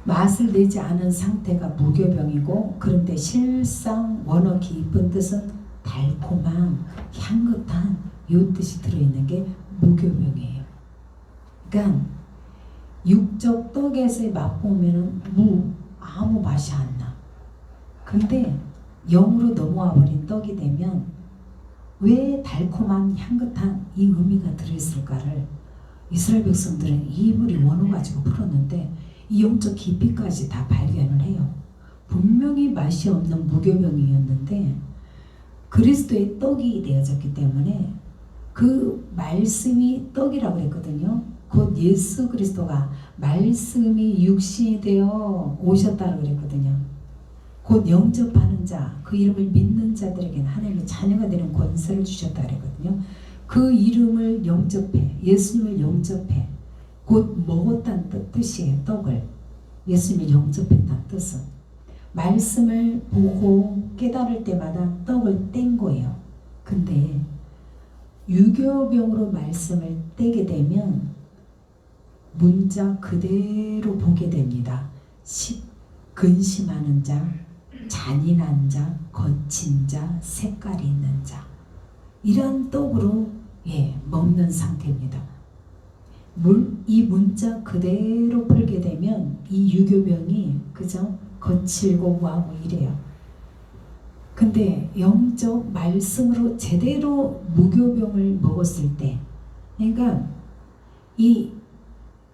맛을 내지 않은 상태가 무교병이고 그런데 실상 원어 깊은 뜻은 달콤한 향긋한 이 뜻이 들어있는 게 무교병이에요. 그러니까 육적 떡에서 맛보면 아무 맛이 안 나. 근데 영으로 넘어와 버린 떡이 되면 왜 달콤한 향긋한 이 의미가 들어있을까를 이스라엘 백성들은 이 입을 원어 가지고 풀었는데 이 영적 깊이까지 다 발견을 해요. 분명히 맛이 없는 무교병이었는데 그리스도의 떡이 되어졌기 때문에 그 말씀이 떡이라고 했거든요. 곧 예수 그리스도가 말씀이 육신이 되어 오셨다고 그랬거든요. 곧 영접하는 자, 그 이름을 믿는 자들에게는 하나님의 자녀가 되는 권세를 주셨다 그랬거든요. 그 이름을 영접해, 예수님을 영접해, 곧 먹었다는 뜻이에요. 떡을 예수님을 영접했다는 뜻은 말씀을 보고 깨달을 때마다 떡을 뗀 거예요. 근데 유교병으로 말씀을 떼게 되면 문자 그대로 보게 됩니다. 근심하는 자, 잔인한 자, 거친 자, 색깔이 있는 자, 이런 떡으로 먹는 상태입니다. 이 문자 그대로 풀게 되면 이 유교병이 그저 거칠고 우하고 이래요. 근데 영적 말씀으로 제대로 무교병을 먹었을 때, 그러니까 이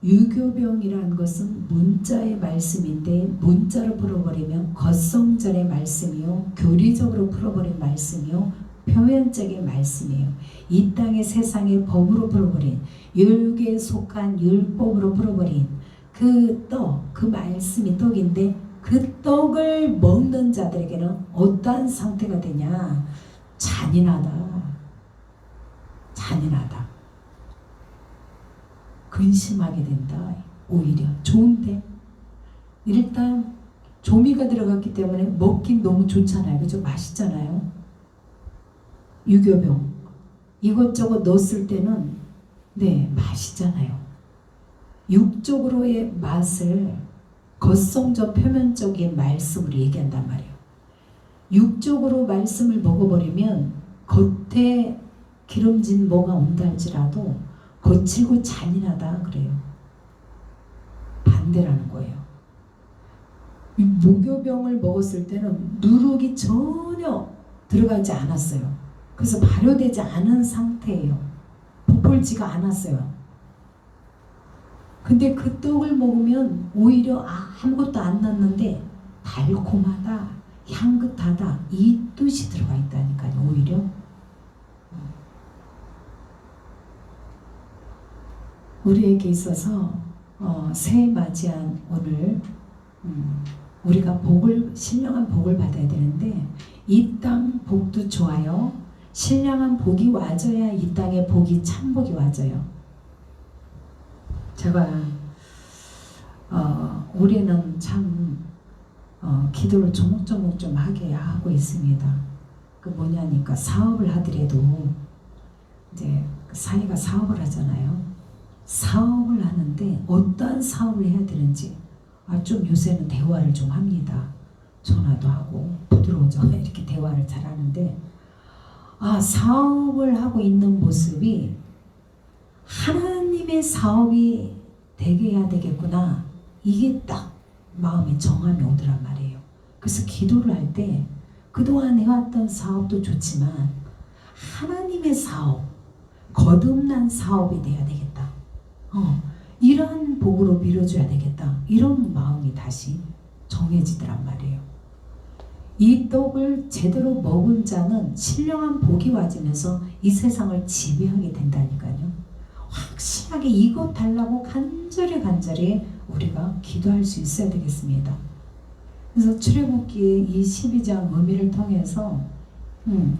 유교병이라는 것은 문자의 말씀인데 문자로 풀어버리면 겉성전의 말씀이요, 교리적으로 풀어버린 말씀이요, 표면적인 말씀이에요. 이 땅의 세상의 법으로 풀어버린, 율계에 속한 율법으로 풀어버린 그 떡, 그 말씀이 떡인데 그 떡을 먹는 자들에게는 어떠한 상태가 되냐? 잔인하다. 잔인하다. 근심하게 된다. 오히려 좋은데 일단 조미가 들어갔기 때문에 먹긴 너무 좋잖아요. 그죠? 맛있잖아요. 유교병 이것저것 넣었을 때는 맛있잖아요. 육적으로의 맛을 겉성적 표면적인 말씀으로 얘기한단 말이에요. 육적으로 말씀을 먹어버리면 겉에 기름진 뭐가 온다 할지라도 거칠고 잔인하다 그래요. 반대라는 거예요. 무교병을 먹었을 때는 누룩이 전혀 들어가지 않았어요. 그래서 발효되지 않은 상태예요. 부풀지가 않았어요. 근데 그 떡을 먹으면 오히려 아무것도 안 났는데 달콤하다, 향긋하다 이 뜻이 들어가 있다니까요. 오히려 우리에게 있어서 새해 맞이한 오늘 우리가 신령한 복을 받아야 되는데 이 땅 복도 좋아요. 신령한 복이 와줘야 이 땅의 복이 참 복이 와줘요. 제가 올해는 참 기도를 조목조목 좀 하게 하고 있습니다. 그 뭐냐니까 사업을 하더라도 이제 사위가 사업을 하잖아요. 사업을 하는데 어떠한 사업을 해야 되는지 좀 요새는 대화를 좀 합니다. 전화도 하고 부드러워져 이렇게 대화를 잘 하는데 사업을 하고 있는 모습이 하나님의 사업이 되게 해야 되겠구나. 이게 딱 마음에 정함이 오더란 말이에요. 그래서 기도를 할 때 그동안 해왔던 사업도 좋지만 하나님의 사업, 거듭난 사업이 돼야 되겠다. 이러한 복으로 밀어줘야 되겠다. 이런 마음이 다시 정해지더란 말이에요. 이 떡을 제대로 먹은 자는 신령한 복이 와지면서 이 세상을 지배하게 된다니까요. 확실하게 이것 달라고 간절히 우리가 기도할 수 있어야 되겠습니다. 그래서 출애굽기의 이 12장 의미를 통해서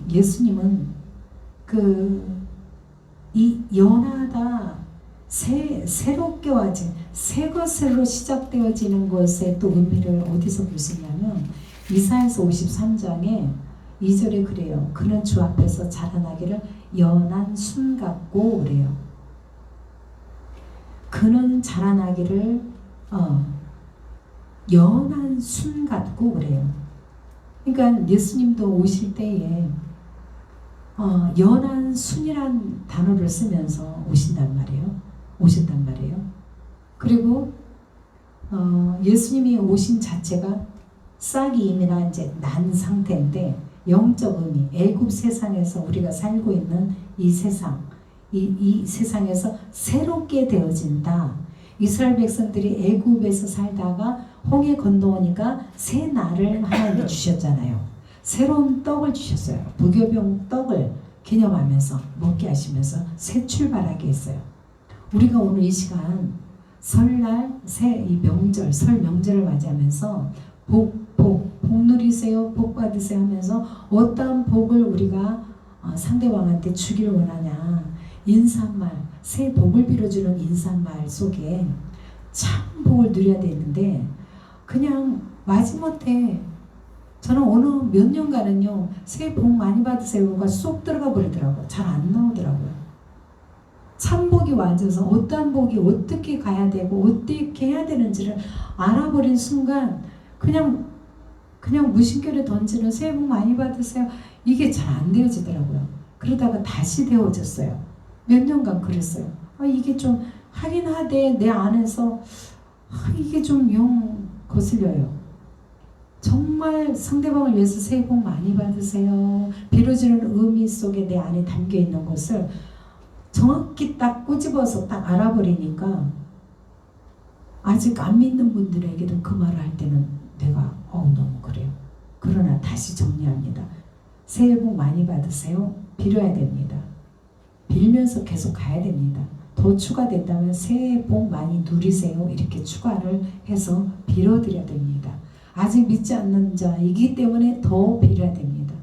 예수님은 이 연하다, 새롭게 와진 새 것으로 시작되어지는 것의 또 의미를 어디서 볼 수 있냐면 이사야서 53장에 2절에 그래요. 그는 주 앞에서 자라나기를 연한 순 같고 그래요. 그는 자라나기를 연한 순 같고 그래요. 그러니까 예수님도 오실 때에 연한 순이란 단어를 쓰면서 오신단 말이에요. 그리고 예수님이 오신 자체가 싹이 이미나 이제 난 상태인데 영적 의미, 애굽 세상에서 우리가 살고 있는 이 세상, 이 세상에서 새롭게 되어진다. 이스라엘 백성들이 애굽에서 살다가 홍해 건너오니까 새 날을 하나님이 주셨잖아요. 새로운 떡을 주셨어요. 무교병 떡을 기념하면서 먹게 하시면서 새 출발하게 했어요. 우리가 오늘 이 시간 설날 이 명절, 설 명절을 맞이하면서 복 누리세요, 복 받으세요 하면서 어떠한 복을 우리가 상대방한테 주기를 원하냐. 인사말, 새 복을 빌어주는 인사말 속에 참 복을 누려야 되는데 그냥 마지못해 저는 어느 몇 년간은요 새해 복 많이 받으세요가 쏙 들어가 버리더라고요. 잘 안 나오더라고요. 참 복이 와줘서 어떠한 복이 어떻게 가야 되고 어떻게 해야 되는지를 알아버린 순간 그냥 무심결에 던지는 새해 복 많이 받으세요 이게 잘 안 되어지더라고요. 그러다가 다시 되어졌어요. 몇 년간 그랬어요. 이게 좀 하긴 하되 내 안에서 이게 좀 영 거슬려요. 정말 상대방을 위해서 새해 복 많이 받으세요 빌어주는 의미 속에 내 안에 담겨있는 것을 정확히 딱 꼬집어서 딱 알아버리니까 아직 안 믿는 분들에게도 그 말을 할 때는 내가 너무 그래요. 그러나 다시 정리합니다. 새해 복 많이 받으세요 빌어야 됩니다. 빌면서 계속 가야 됩니다. 더 추가된다면 새해 복 많이 누리세요 이렇게 추가를 해서 빌어드려야 됩니다. 아직 믿지 않는 자이기 때문에 더 빌어야 됩니다.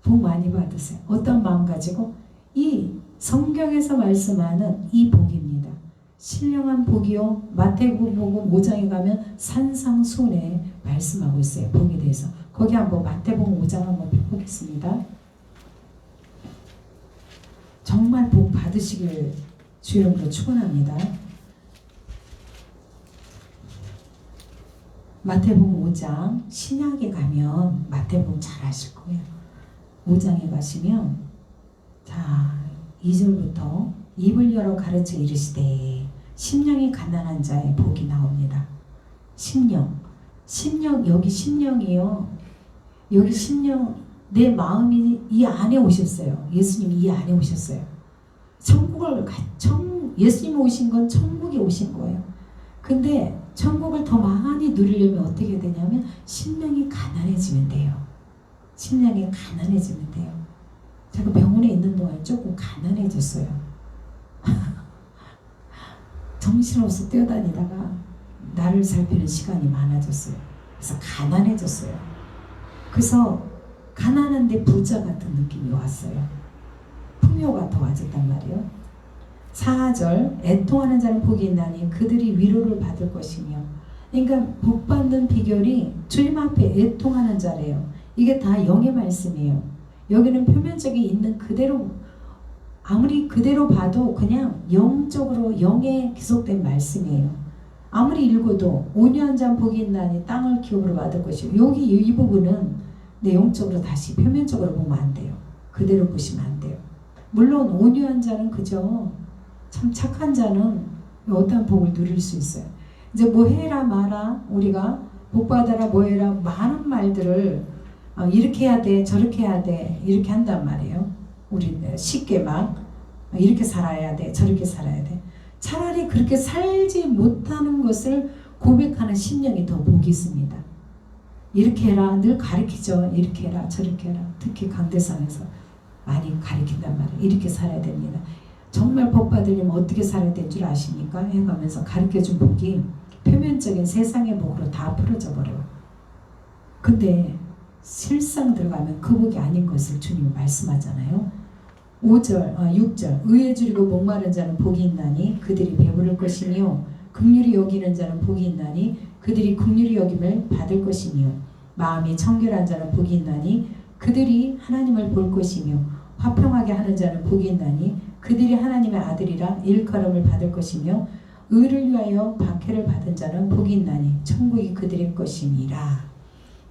복 많이 받으세요. 어떤 마음 가지고? 이 성경에서 말씀하는 이 복입니다. 신령한 복이요. 마태복음 5장에 가면 산상수훈에 말씀하고 있어요. 복에 대해서. 거기 한번 마태복음 5장 한번 펴보겠습니다. 정말 복 받으시길 주 이름으로 축원합니다. 마태복음 5장 신약에 가면 마태복음 잘 아실 거예요. 5장에 가시면 자 2절부터 입을 열어 가르쳐 이르시되 심령이 가난한 자의 복이 나옵니다. 심령 여기 심령이요. 여기 심령 내 마음이 이 안에 오셨어요. 예수님이 이 안에 오셨어요. 예수님이 오신 건 천국에 오신 거예요. 근데 천국을 더 많이 누리려면 어떻게 되냐면 심령이 가난해지면 돼요. 심령이 가난해지면 돼요. 제가 병원에 있는 동안 조금 가난해졌어요. 정신없어 뛰어다니다가 나를 살피는 시간이 많아졌어요. 그래서 가난해졌어요. 그래서 가난한데 부자 같은 느낌이 왔어요. 풍요가 더 와졌단 말이에요. 4절 애통하는 자는 복이 있나니 그들이 위로를 받을 것이며 그러니까 복 받는 비결이 주님 앞에 애통하는 자래요. 이게 다 영의 말씀이에요. 여기는 표면적인 있는 그대로 아무리 그대로 봐도 그냥 영적으로 영에 기속된 말씀이에요. 아무리 읽어도 온유한 자는 복이 있나니 땅을 기업으로 받을 것이요. 여기 이 부분은 내 영적으로 다시 표면적으로 보면 안 돼요. 그대로 보시면 안 돼요. 물론 온유한 자는 그저 참 착한 자는 어떤 복을 누릴 수 있어요. 이제 뭐 해라 마라, 우리가 복 받아라 뭐 해라 많은 말들을 이렇게 해야 돼 저렇게 해야 돼 이렇게 한단 말이에요. 우리 쉽게 막 이렇게 살아야 돼 저렇게 살아야 돼. 차라리 그렇게 살지 못하는 것을 고백하는 심령이 더 복이 있습니다. 이렇게 해라 늘 가르치죠. 이렇게 해라 저렇게 해라. 특히 강대상에서 많이 가르친단 말이에요. 이렇게 살아야 됩니다. 정말 복 받으려면 어떻게 살아야 될 줄 아십니까? 해가면서 가르쳐준 복이 표면적인 세상의 복으로 다 풀어져 버려요. 근데 실상 들어가면 그 복이 아닌 것을 주님이 말씀하잖아요. 6절 의에 줄이고 목마른 자는 복이 있나니 그들이 배부를 것이며 긍휼히 여기는 자는 복이 있나니 그들이 긍휼히 여김을 받을 것이며 마음이 청결한 자는 복이 있나니 그들이 하나님을 볼 것이며 화평하게 하는 자는 복이 있나니 그들이 하나님의 아들이라 일컬음을 받을 것이며 의를 위하여 박해를 받은 자는 복이 있나니 천국이 그들의 것이니라.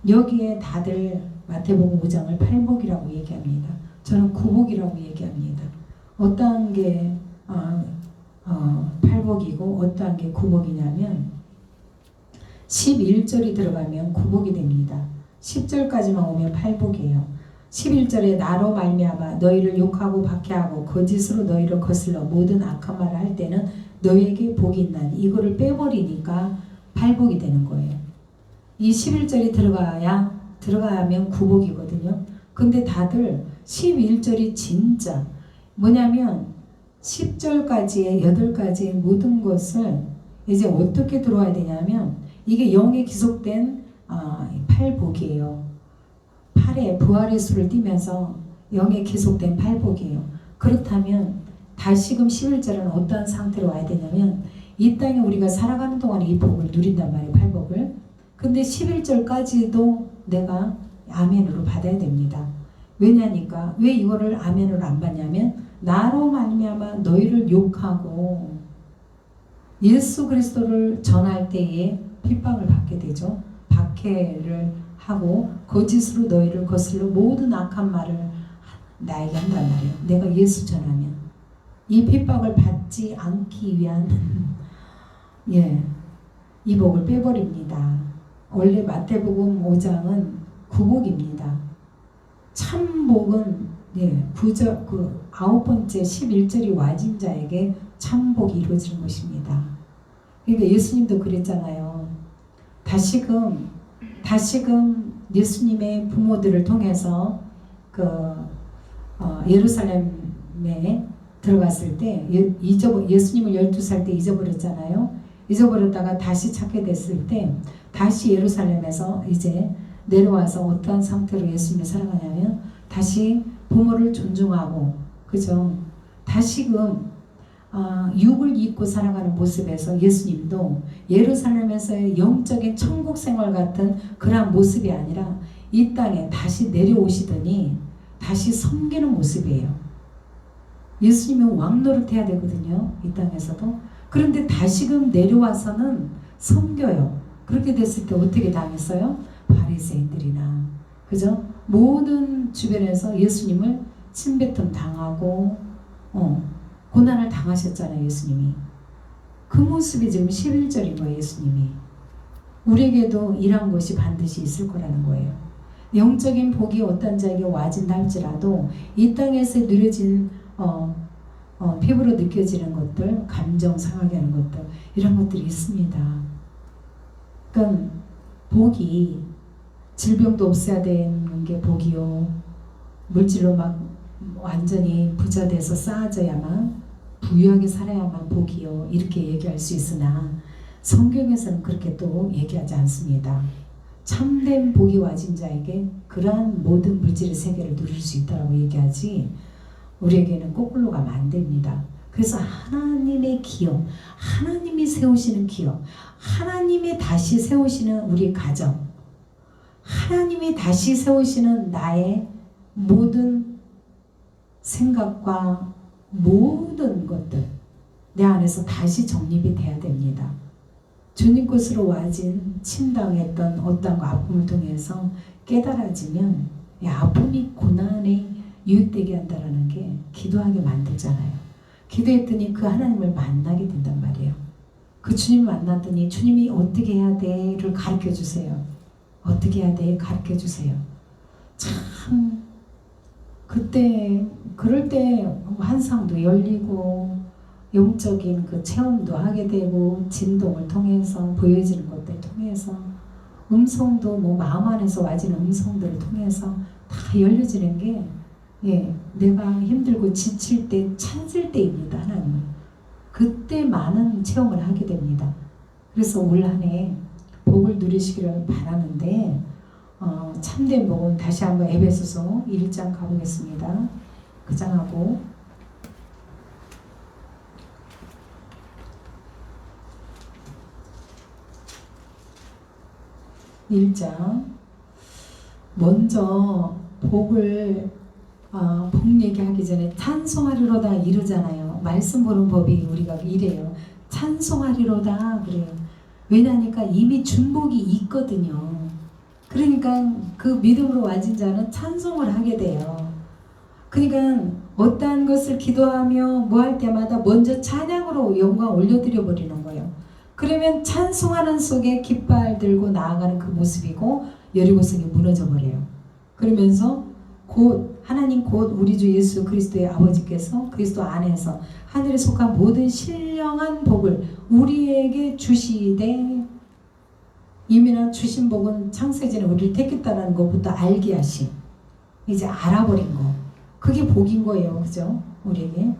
여기에 다들 마태복음 5장을 팔복이라고 얘기합니다. 저는 구복이라고 얘기합니다. 어떠한 게 팔복이고 어떠한 게 구복이냐면 11절이 들어가면 구복이 됩니다. 10절까지만 오면 팔복이에요. 11절에 나로 말미암아 너희를 욕하고 박해하고 거짓으로 너희를 거슬러 모든 악한 말을 할 때는 너희에게 복이 있나니 이거를 빼버리니까 팔복이 되는 거예요. 이 11절이 들어가면 구복이거든요. 근데 다들 11절이 진짜 뭐냐면 10절까지의 8가지의 모든 것을 이제 어떻게 들어와야 되냐면 이게 영에 기속된 팔복이에요. 팔에 부활의 수를 띠면서 영에 기속된 팔복이에요. 그렇다면 다시금 11절은 어떠한 상태로 와야 되냐면 이 땅에 우리가 살아가는 동안에 이 복을 누린단 말이에요. 팔복을. 근데 11절까지도 내가 아멘으로 받아야 됩니다. 왜냐니까 왜 이거를 아멘으로 안 받냐면 나로 말미암아 너희를 욕하고 예수 그리스도를 전할 때에 핍박을 받게 되죠. 박해를 하고 거짓으로 너희를 거슬러 모든 악한 말을 나에게 한단 말이에요. 내가 예수 전하면 이 핍박을 받지 않기 위한 이 복을 빼버립니다. 원래 마태복음 5장은 구복입니다. 참복은 9절 9번째 11절이 와진 자에게 참복이 이루어지는 것입니다. 그러니까 예수님도 그랬잖아요. 다시금 예수님의 부모들을 통해서 예루살렘에 들어갔을 때 예수님을 12살 때 잊어버렸잖아요. 잊어버렸다가 다시 찾게 됐을 때 다시 예루살렘에서 이제 내려와서 어떠한 상태로 예수님을 살아가냐면 다시 부모를 존중하고 그죠? 다시금 육을 입고 살아가는 모습에서 예수님도 예루살렘에서의 영적인 천국 생활 같은 그러한 모습이 아니라 이 땅에 다시 내려오시더니 다시 섬기는 모습이에요. 예수님은 왕노릇 해야 되거든요. 이 땅에서도. 그런데 다시금 내려와서는 섬겨요. 그렇게 됐을 때 어떻게 당했어요? 바리새인들이나 그죠? 모든 주변에서 예수님을 침뱉음 당하고 고난을 당하셨잖아요. 예수님이. 그 모습이 지금 11절인 거예요. 예수님이. 우리에게도 이러한 것이 반드시 있을 거라는 거예요. 영적인 복이 어떤 자에게 와진다 할지라도 이 땅에서 누려진 피부로 느껴지는 것들, 감정 상하게 하는 것들, 이런 것들이 있습니다. 그러니까 복이 질병도 없애야 되는 게 복이요. 물질로 막 완전히 부자 돼서 쌓아져야만 부유하게 살아야만 복이요. 이렇게 얘기할 수 있으나 성경에서는 그렇게 또 얘기하지 않습니다. 참된 복이 와진 자에게 그러한 모든 물질의 세계를 누릴 수 있다고 얘기하지 우리에게는 거꾸로 가면 안 됩니다. 그래서 하나님의 기업, 하나님이 세우시는 기업, 하나님이 다시 세우시는 우리 가정, 하나님이 다시 세우시는 나의 모든 생각과 모든 것들 내 안에서 다시 정립이 돼야 됩니다. 주님 것으로 와진 침당했던 어떤 아픔을 통해서 깨달아지면 이 아픔이 고난에 유익되게 한다는 게 기도하게 만들잖아요. 기도했더니 그 하나님을 만나게 된단 말이에요. 그 주님 만났더니 주님이 어떻게 해야 돼를 가르쳐 주세요. 어떻게 해야 돼 가르쳐 주세요. 참 그때 그럴 때 환상도 열리고 영적인 그 체험도 하게 되고 진동을 통해서 보여지는 것들 통해서 음성도 뭐 마음 안에서 와지는 음성들을 통해서 다 열려지는 게 내가 힘들고 지칠 때 찾을 때입니다. 하나님은 그때 많은 체험을 하게 됩니다. 그래서 올 한 해 복을 누리시기를 바라는데 참된 복은 다시 한번 에베소서 1장 가보겠습니다. 그 장하고 1장 먼저 복을 복 얘기하기 전에 찬송하리로다 이러잖아요. 말씀 보는 법이 우리가 이래요. 찬송하리로다 그래요. 왜냐니까 이미 준복이 있거든요. 그러니까 그 믿음으로 와진 자는 찬송을 하게 돼요. 그러니까 어떠한 것을 기도하며 뭐 할 때마다 먼저 찬양으로 영광 올려드려 버리는 거예요. 그러면 찬송하는 속에 깃발 들고 나아가는 그 모습이고 여리고성이 무너져 버려요. 그러면서 곧 하나님 곧 우리 주 예수 그리스도의 아버지께서 그리스도 안에서 하늘에 속한 모든 신령한 복을 우리에게 주시되 이미나 주신 복은 창세전에 우리를 택했다는 것부터 알게 하신 이제 알아버린 거 그게 복인 거예요. 그죠? 우리에게.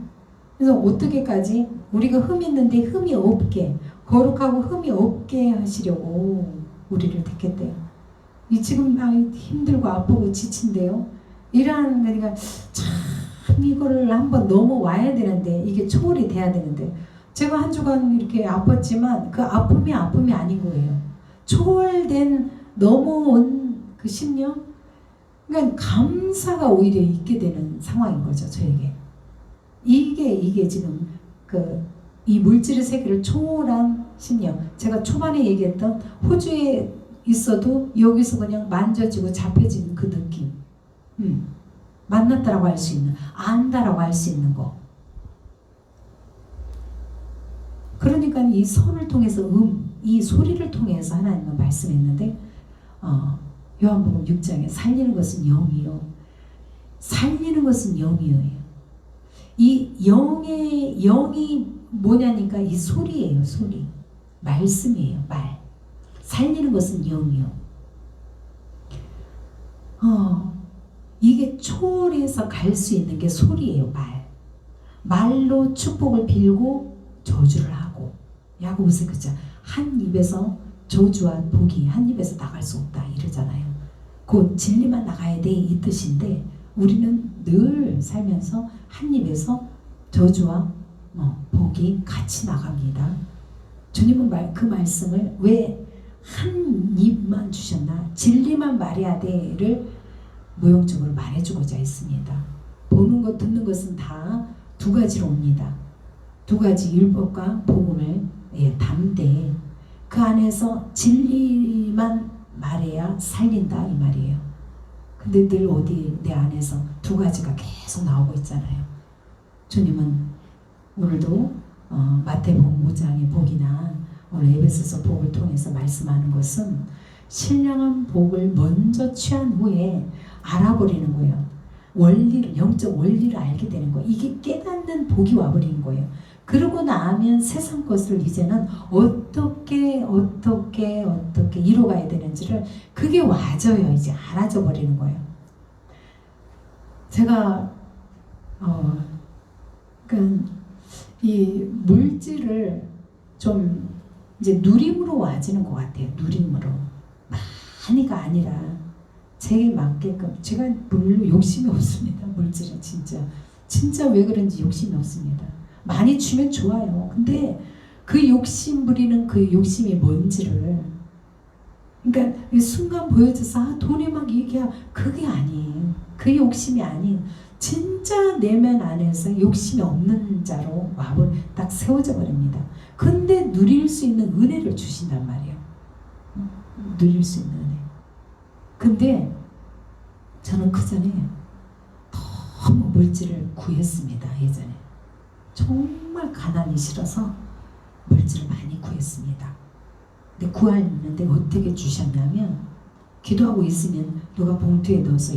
그래서 어떻게까지 우리가 흠 있는데 흠이 없게 거룩하고 흠이 없게 하시려고 우리를 택했대요. 이 지금 힘들고 아프고 지친데요. 이러한 그러니까 참 이거를 한번 넘어와야 되는데 이게 초월이 돼야 되는데 제가 한 주간 이렇게 아팠지만 그 아픔이 아닌 거예요. 초월된 넘어온 그 심령 그러니까 감사가 오히려 있게 되는 상황인 거죠. 저에게 이게 지금 이 물질의 세계를 초월한 심령. 제가 초반에 얘기했던 호주에 있어도 여기서 그냥 만져지고 잡혀지는 그 느낌. 만났다라고 할 수 있는, 안다라고 할 수 있는 거. 그러니까 이 손을 통해서 이 소리를 통해서 하나님은 말씀했는데 요한복음 6장에 살리는 것은 영이요. 살리는 것은 영이요. 이 영이 뭐냐니까 이 소리예요. 소리. 말씀이에요. 말. 살리는 것은 영이요. 이게 초월해서 갈 수 있는 게 소리예요. 말. 말로 축복을 빌고 저주를 하고 야고보서 그죠. 한 입에서 저주와 복이 한 입에서 나갈 수 없다 이러잖아요. 곧 진리만 나가야 돼 이 뜻인데 우리는 늘 살면서 한 입에서 저주와 복이 같이 나갑니다. 주님은 그 말씀을 왜 한 입만 주셨나? 진리만 말해야 돼를 무용적으로 말해주고자 했습니다. 보는 것, 듣는 것은 다 두 가지로 옵니다. 두 가지 율법과 복음을 담되 그 안에서 진리만 말해야 살린다 이 말이에요. 근데 늘 어디 내 안에서 두 가지가 계속 나오고 있잖아요. 주님은 오늘도 마태복음 5장의 복이나 오늘 에베소서 복을 통해서 말씀하는 것은 신령한 복을 먼저 취한 후에 알아버리는 거예요. 원리를, 영적 원리를 알게 되는 거예요. 이게 깨닫는 복이 와버리는 거예요. 그러고 나면 세상 것을 이제는 어떻게 이뤄가야 되는지를 그게 와져요. 이제 알아져 버리는 거예요. 제가 이 물질을 좀 이제 누림으로 와지는 것 같아요. 누림으로. 많이가 아니라 제게 맞게끔. 제가 별로 욕심이 없습니다. 물질은 진짜 왜 그런지 욕심이 없습니다. 많이 주면 좋아요. 근데 그 욕심 부리는 그 욕심이 뭔지를 그러니까 순간 보여줘서 돈이 막 얘기야 그게 아니에요. 그 욕심이 아닌 진짜 내면 안에서 욕심이 없는 자로 마음을 딱 세워져 버립니다. 근데 누릴 수 있는 은혜를 주신단 말이에요. 누릴 수 있는 은혜. 근데 저는 그 전에 너무 물질을 구했습니다. 예전에 정말 가난이 싫어서 물질을 아버지를 많이 구했습니다. 근데 구하는데 어떻게 주셨냐면 기도하고 있으면 누가 봉투에 넣어서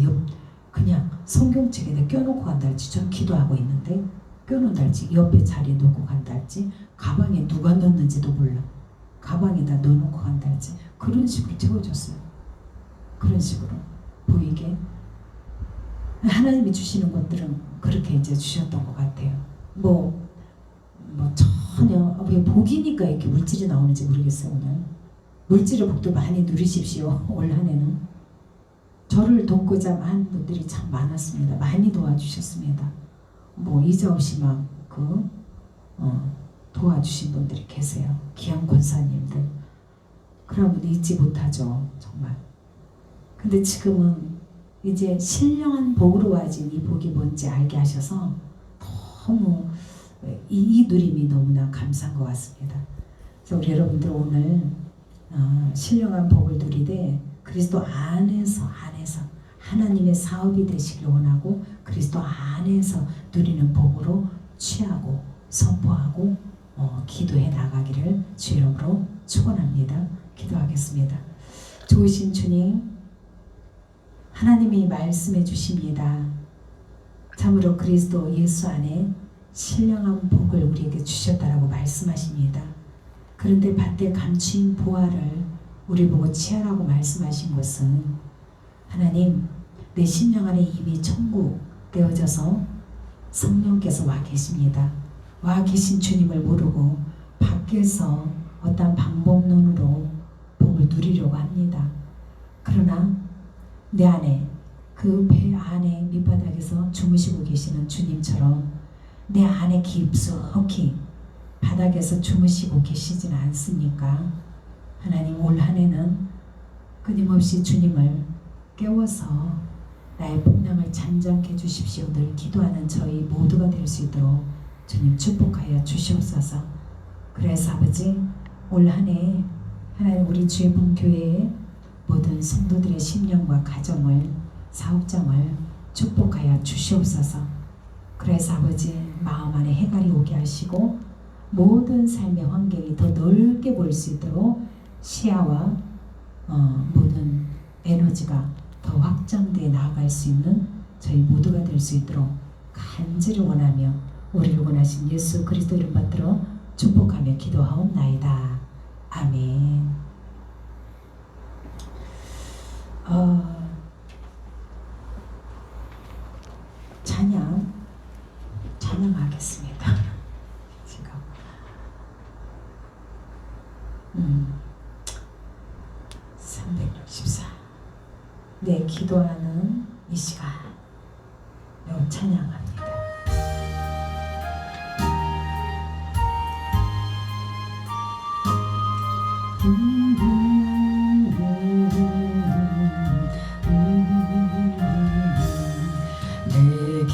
그냥 성경책에다 껴놓고 간달지, 전 기도하고 있는데 껴놓는달지, 옆에 자리에 놓고 간달지, 가방에 누가 넣는지도 몰라. 가방에다 넣어놓고 간달지, 그런 식으로 채워줬어요. 그런 식으로 보이게 하나님이 주시는 것들은 그렇게 이제 주셨던 것 같아요. 뭐 전혀 왜 복이니까 이렇게 물질이 나오는지 모르겠어요. 오늘 물질의 복도 많이 누리십시오. 올 한해는 저를 돕고자 한 분들이 참 많았습니다. 많이 도와주셨습니다. 뭐 이자 없이 막 도와주신 분들이 계세요. 귀한 권사님들. 그런 분 잊지 못하죠. 정말. 근데 지금은 이제 신령한 복으로 와진 이 복이 뭔지 알게 하셔서 너무 이 누림이 너무나 감사한 것 같습니다. 그래서 우리 여러분들 오늘 신령한 복을 누리되 그리스도 안에서 하나님의 사업이 되시길 원하고 그리스도 안에서 누리는 복으로 취하고 선포하고 기도해 나가기를 주 이름으로 축원합니다. 기도하겠습니다. 좋으신 주님, 하나님이 말씀해 주십니다. 참으로 그리스도 예수 안에 신령한 복을 우리에게 주셨다라고 말씀하십니다. 그런데 밭에 감추인 보화를 우리 보고 취하라고 말씀하신 것은 하나님, 내 심령 안에 이미 천국 되어져서 성령께서 와 계십니다. 와 계신 주님을 모르고 밖에서 어떤 방법론으로 복을 누리려고 합니다. 그러나 내 안에 그 배 안에 밑바닥에서 주무시고 계시는 주님처럼 내 안에 깊숙이 바닥에서 주무시고 계시지는 않습니까? 하나님, 올 한해는 끊임없이 주님을 깨워서 나의 풍랑을 잔잔케 주십시오. 늘 기도하는 저희 모두가 될 수 있도록 주님 축복하여 주시옵소서. 그래서 아버지, 올 한해 하나님 우리 주의봉교회의 모든 성도들의 심령과 가정을, 사업장을 축복하여 주시옵소서. 그래서 아버지, 마음 안에 해갈이 오게 하시고 모든 삶의 환경이 더 넓게 볼 수 있도록 시야와 모든 에너지가 더 확장되어 나아갈 수 있는 저희 모두가 될 수 있도록 간절히 원하며 우리를 원하신 예수 그리스도 이름 받들어 축복하며 기도하옵나이다. 아멘. 찬양하겠습니다. 지금 364. 네, 기도하는 이 시간 찬양합니다. 내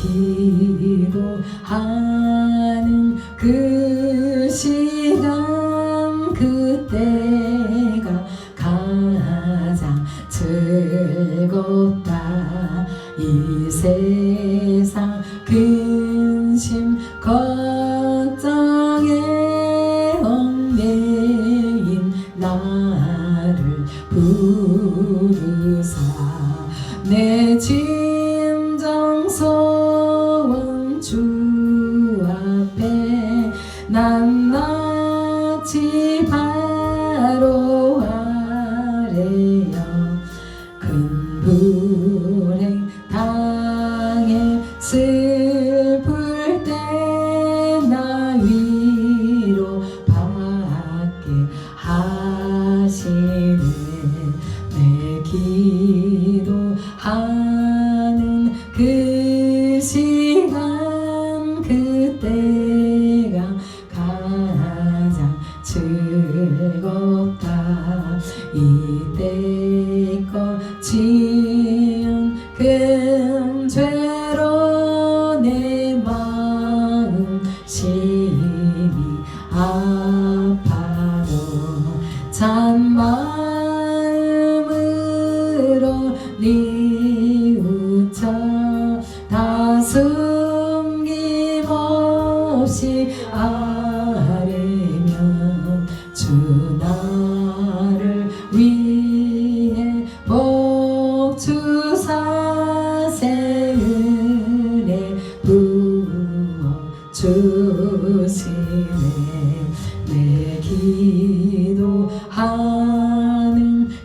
기도하는 그 시간, 그때가 가장 즐겁다. 이 세상 근심 걱정에 얽매인 나를 부르사 내 진정 소원 주 앞에 낱낱이 바로 아래여 큰 불행 당해 슬플 때 나 위로 받게 하시네. 내 기도하는 그 시간, 그때가 가장 즐겁다. 이때껏 지은 큰 죄로 내 마음 심히 아파도 찬 마음으로 뉘우쳐 다 숨김없이 아뢰며 내 기도하는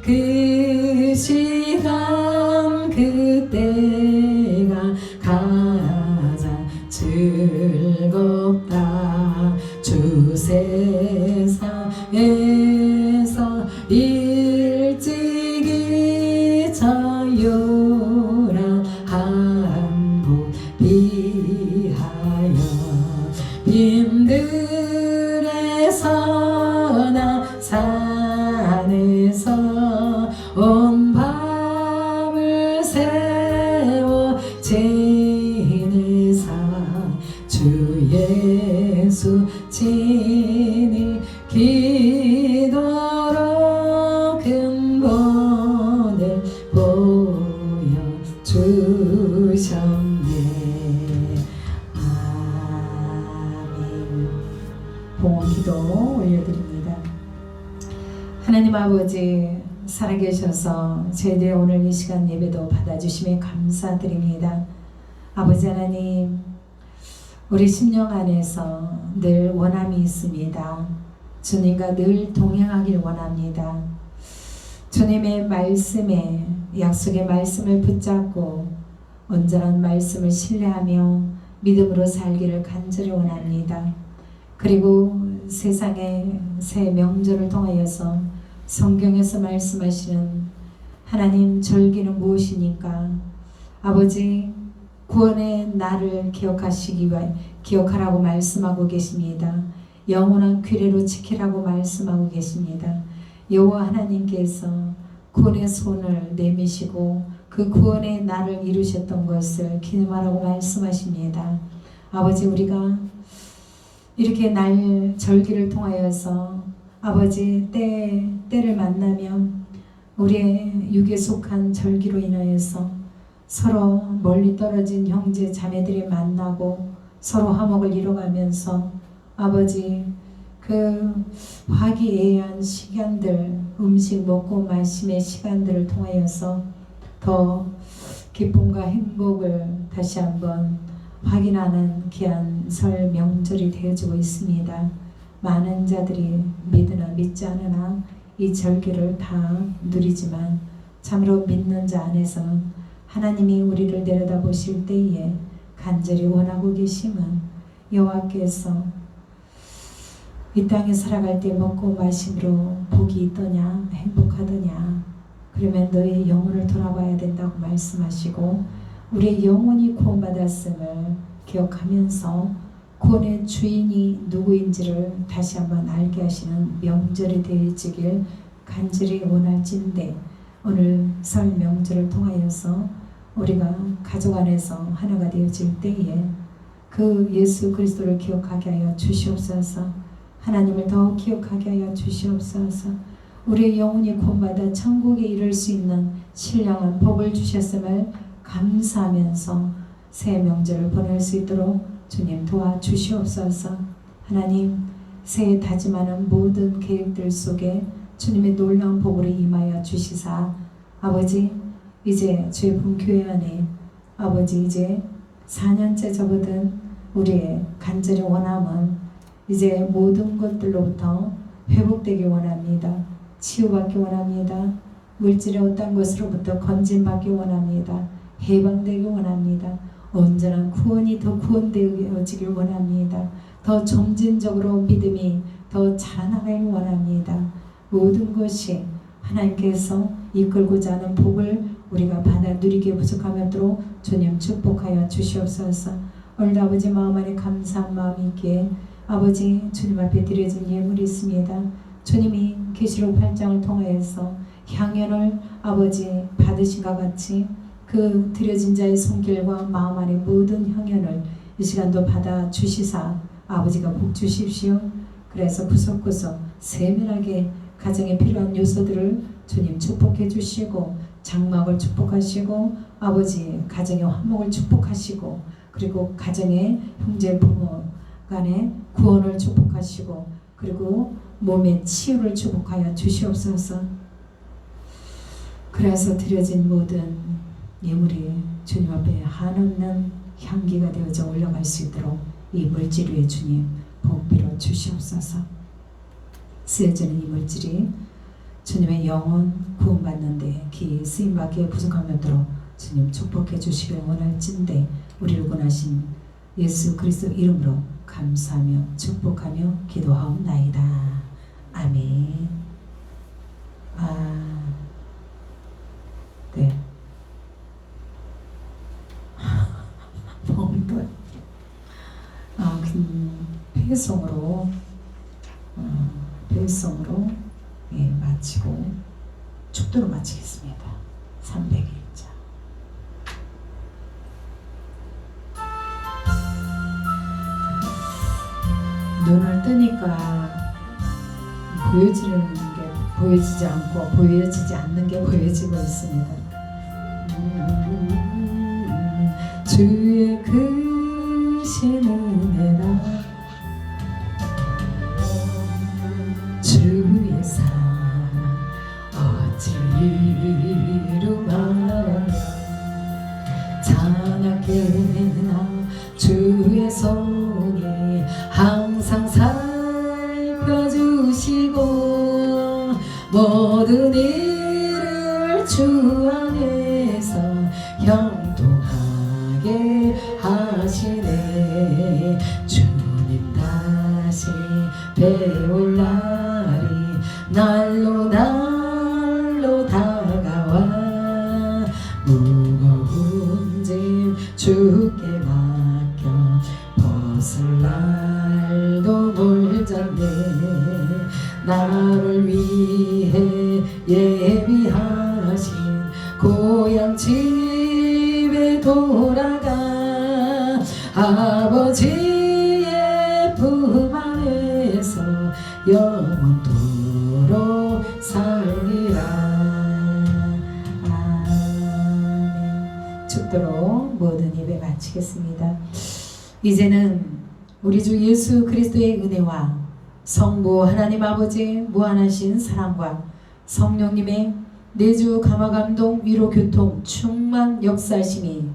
그 시간 그때가 가장 즐겁다. 주 세상에서 일찍이 자유한 곳 비하여 빈들에서나 산에서 온 밤을 세워 지내사 주 예수 친히 기도로 근본을 보여주셨네. 아멘. 봉헌기도 올려드립니다. 하나님 아버지 살아계셔서 저희들의 오늘 이 시간 예배도 받아주심에 감사드립니다. 아버지 하나님, 우리 심령 안에서 늘 원함이 있습니다. 주님과 늘 동행하길 원합니다. 주님의 말씀에, 약속의 말씀을 붙잡고 온전한 말씀을 신뢰하며 믿음으로 살기를 간절히 원합니다. 그리고 세상의 새 명절을 통하여서 성경에서 말씀하시는 하나님 절기는 무엇이니까 아버지 구원의 날을 기억하라고 말씀하고 계십니다. 영원한 규례로 지키라고 말씀하고 계십니다. 여호와 하나님께서 구원의 손을 내미시고 그 구원의 날을 이루셨던 것을 기념하라고 말씀하십니다. 아버지 우리가 이렇게 날 절기를 통하여서 아버지 때를 만나면 우리의 육에 속한 절기로 인하여서 서로 멀리 떨어진 형제 자매들이 만나고 서로 화목을 이뤄가면서 아버지 그 화기애애한 시간들, 음식 먹고 마심의 시간들을 통하여서 더 기쁨과 행복을 다시 한번 확인하는 귀한 설 명절이 되어지고 있습니다. 많은 자들이 믿으나 믿지 않으나 이 절기를 다 누리지만 참으로 믿는 자 안에서는 하나님이 우리를 내려다보실 때에 간절히 원하고 계심은 여호와께서 이 땅에 살아갈 때 먹고 마심으로 복이 있더냐 행복하더냐 그러면 너의 영혼을 돌아봐야 된다고 말씀하시고 우리의 영혼이 구원받았음을 기억하면서 구원의 주인이 누구인지를 다시 한번 알게 하시는 명절이 되어지길 간절히 원할진대 오늘 설 명절을 통하여서 우리가 가족 안에서 하나가 되어질 때에 그 예수 그리스도를 기억하게 하여 주시옵소서. 하나님을 더 기억하게 하여 주시옵소서. 우리의 영혼이 구원받아 천국에 이를 수 있는 신령한 복을 주셨음을 감사하면서 새 명절을 보낼 수 있도록 주님 도와주시옵소서. 하나님 새해 다짐하는 모든 계획들 속에 주님의 놀라운 복으로 임하여 주시사 아버지 이제 주의 본교회 안에 아버지 이제 4년째 접어든 우리의 간절히 원함은 이제 모든 것들로부터 회복되기 원합니다. 치유받기 원합니다. 물질의 어떤 것으로부터 건진받기 원합니다. 해방되기 원합니다. 온전한 구원이 더 구원되어지길 원합니다. 더 점진적으로 믿음이 더 자라나길 원합니다. 모든 것이 하나님께서 이끌고자 하는 복을 우리가 받아 누리기에 부족함이 없도록 주님 축복하여 주시옵소서. 오늘 아버지 마음 안에 감사한 마음이 있기에 아버지 주님 앞에 드려진 예물이 있습니다. 주님이 계시록 8장을 통하여서 향연을 아버지 받으신 것 같이 그 드려진 자의 손길과 마음 안에 모든 향연을 이 시간도 받아 주시사 아버지가 복 주십시오. 그래서 구석구석 세밀하게 가정에 필요한 요소들을 주님 축복해 주시고 장막을 축복하시고 아버지 가정의 화목을 축복하시고 그리고 가정의 형제 부모 간의 구원을 축복하시고 그리고 몸의 치유를 축복하여 주시옵소서. 그래서 드려진 모든 예물이 주님 앞에 한없는 향기가 되어져 올라갈 수 있도록 이 물질 위에 주님 복비로 주시옵소서. 쓰여지는 이 물질이 주님의 영혼 구원받는데 기 쓰임받기에 부족함이 없도록 주님 축복해 주시길 원할진대 우리를 구원하신 예수 그리스도 이름으로 감사하며 축복하며 기도하옵나이다. 아멘. 네. 봉돈. 배송으로 마치고 축도로 마치겠습니다. 300일자. 눈을 뜨니까 보여지는 게 보여지지 않고 보여지지 않는 게 보여지고 있습니다. 주의 크신 은혜라 주의 사랑 어찌 이루마냐 자나깨나 주의 손이 항상 살펴주시고 모든 일을 주 안에서 형통하게 하시네. 주님 다시 배울 날이 날로 다가와 무거운 짐 주께 맡겨 벗을 날도 멀잖네. 나를 위해 예비하신 고향 집에 돌아가 아버지의 품 안에서 영원토록 살리라. 아멘. 죽도록 모든 예배 마치겠습니다. 이제는 우리 주 예수 그리스도의 은혜와 성부 하나님 아버지의 무한하신 사랑과 성령님의 내주 감화감동 위로 교통 충만 역사심이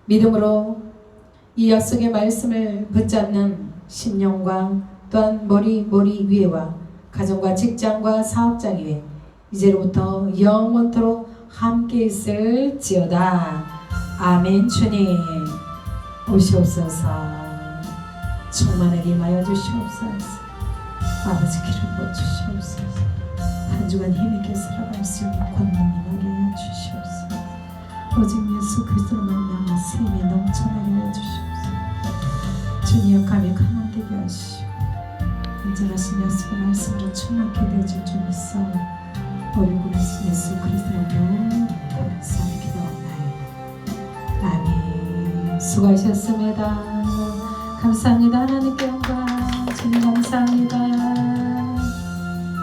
믿음으로 이 약속의 말씀을 붙잡는 심령과 또한 머리 위에와 가정과 직장과 사업장 위에 이제로부터 영원토록 함께 있을지어다. 아멘. 주님 오시옵소서. 충만하게 임하여 주시옵소서. 아버지 기름 부어주시옵소서. 한 주간 힘있게 살아갈 수 있는 권능 임하게 하여 주시옵소서. 오직 예수 그리스도로 말미암아 생명이 넘쳐나게 하여 주시옵소서. 주님 역함에 강함되게 하시오. 인정하신 약속의 말씀으로 충만케 되어질 줄 믿사오. 우리 구하신 예수 그리스도로 감사하게 기도하옵나이다. 아멘. 수고하셨습니다. 감사합니다. 하나님께 영광. 주님 감사합니다.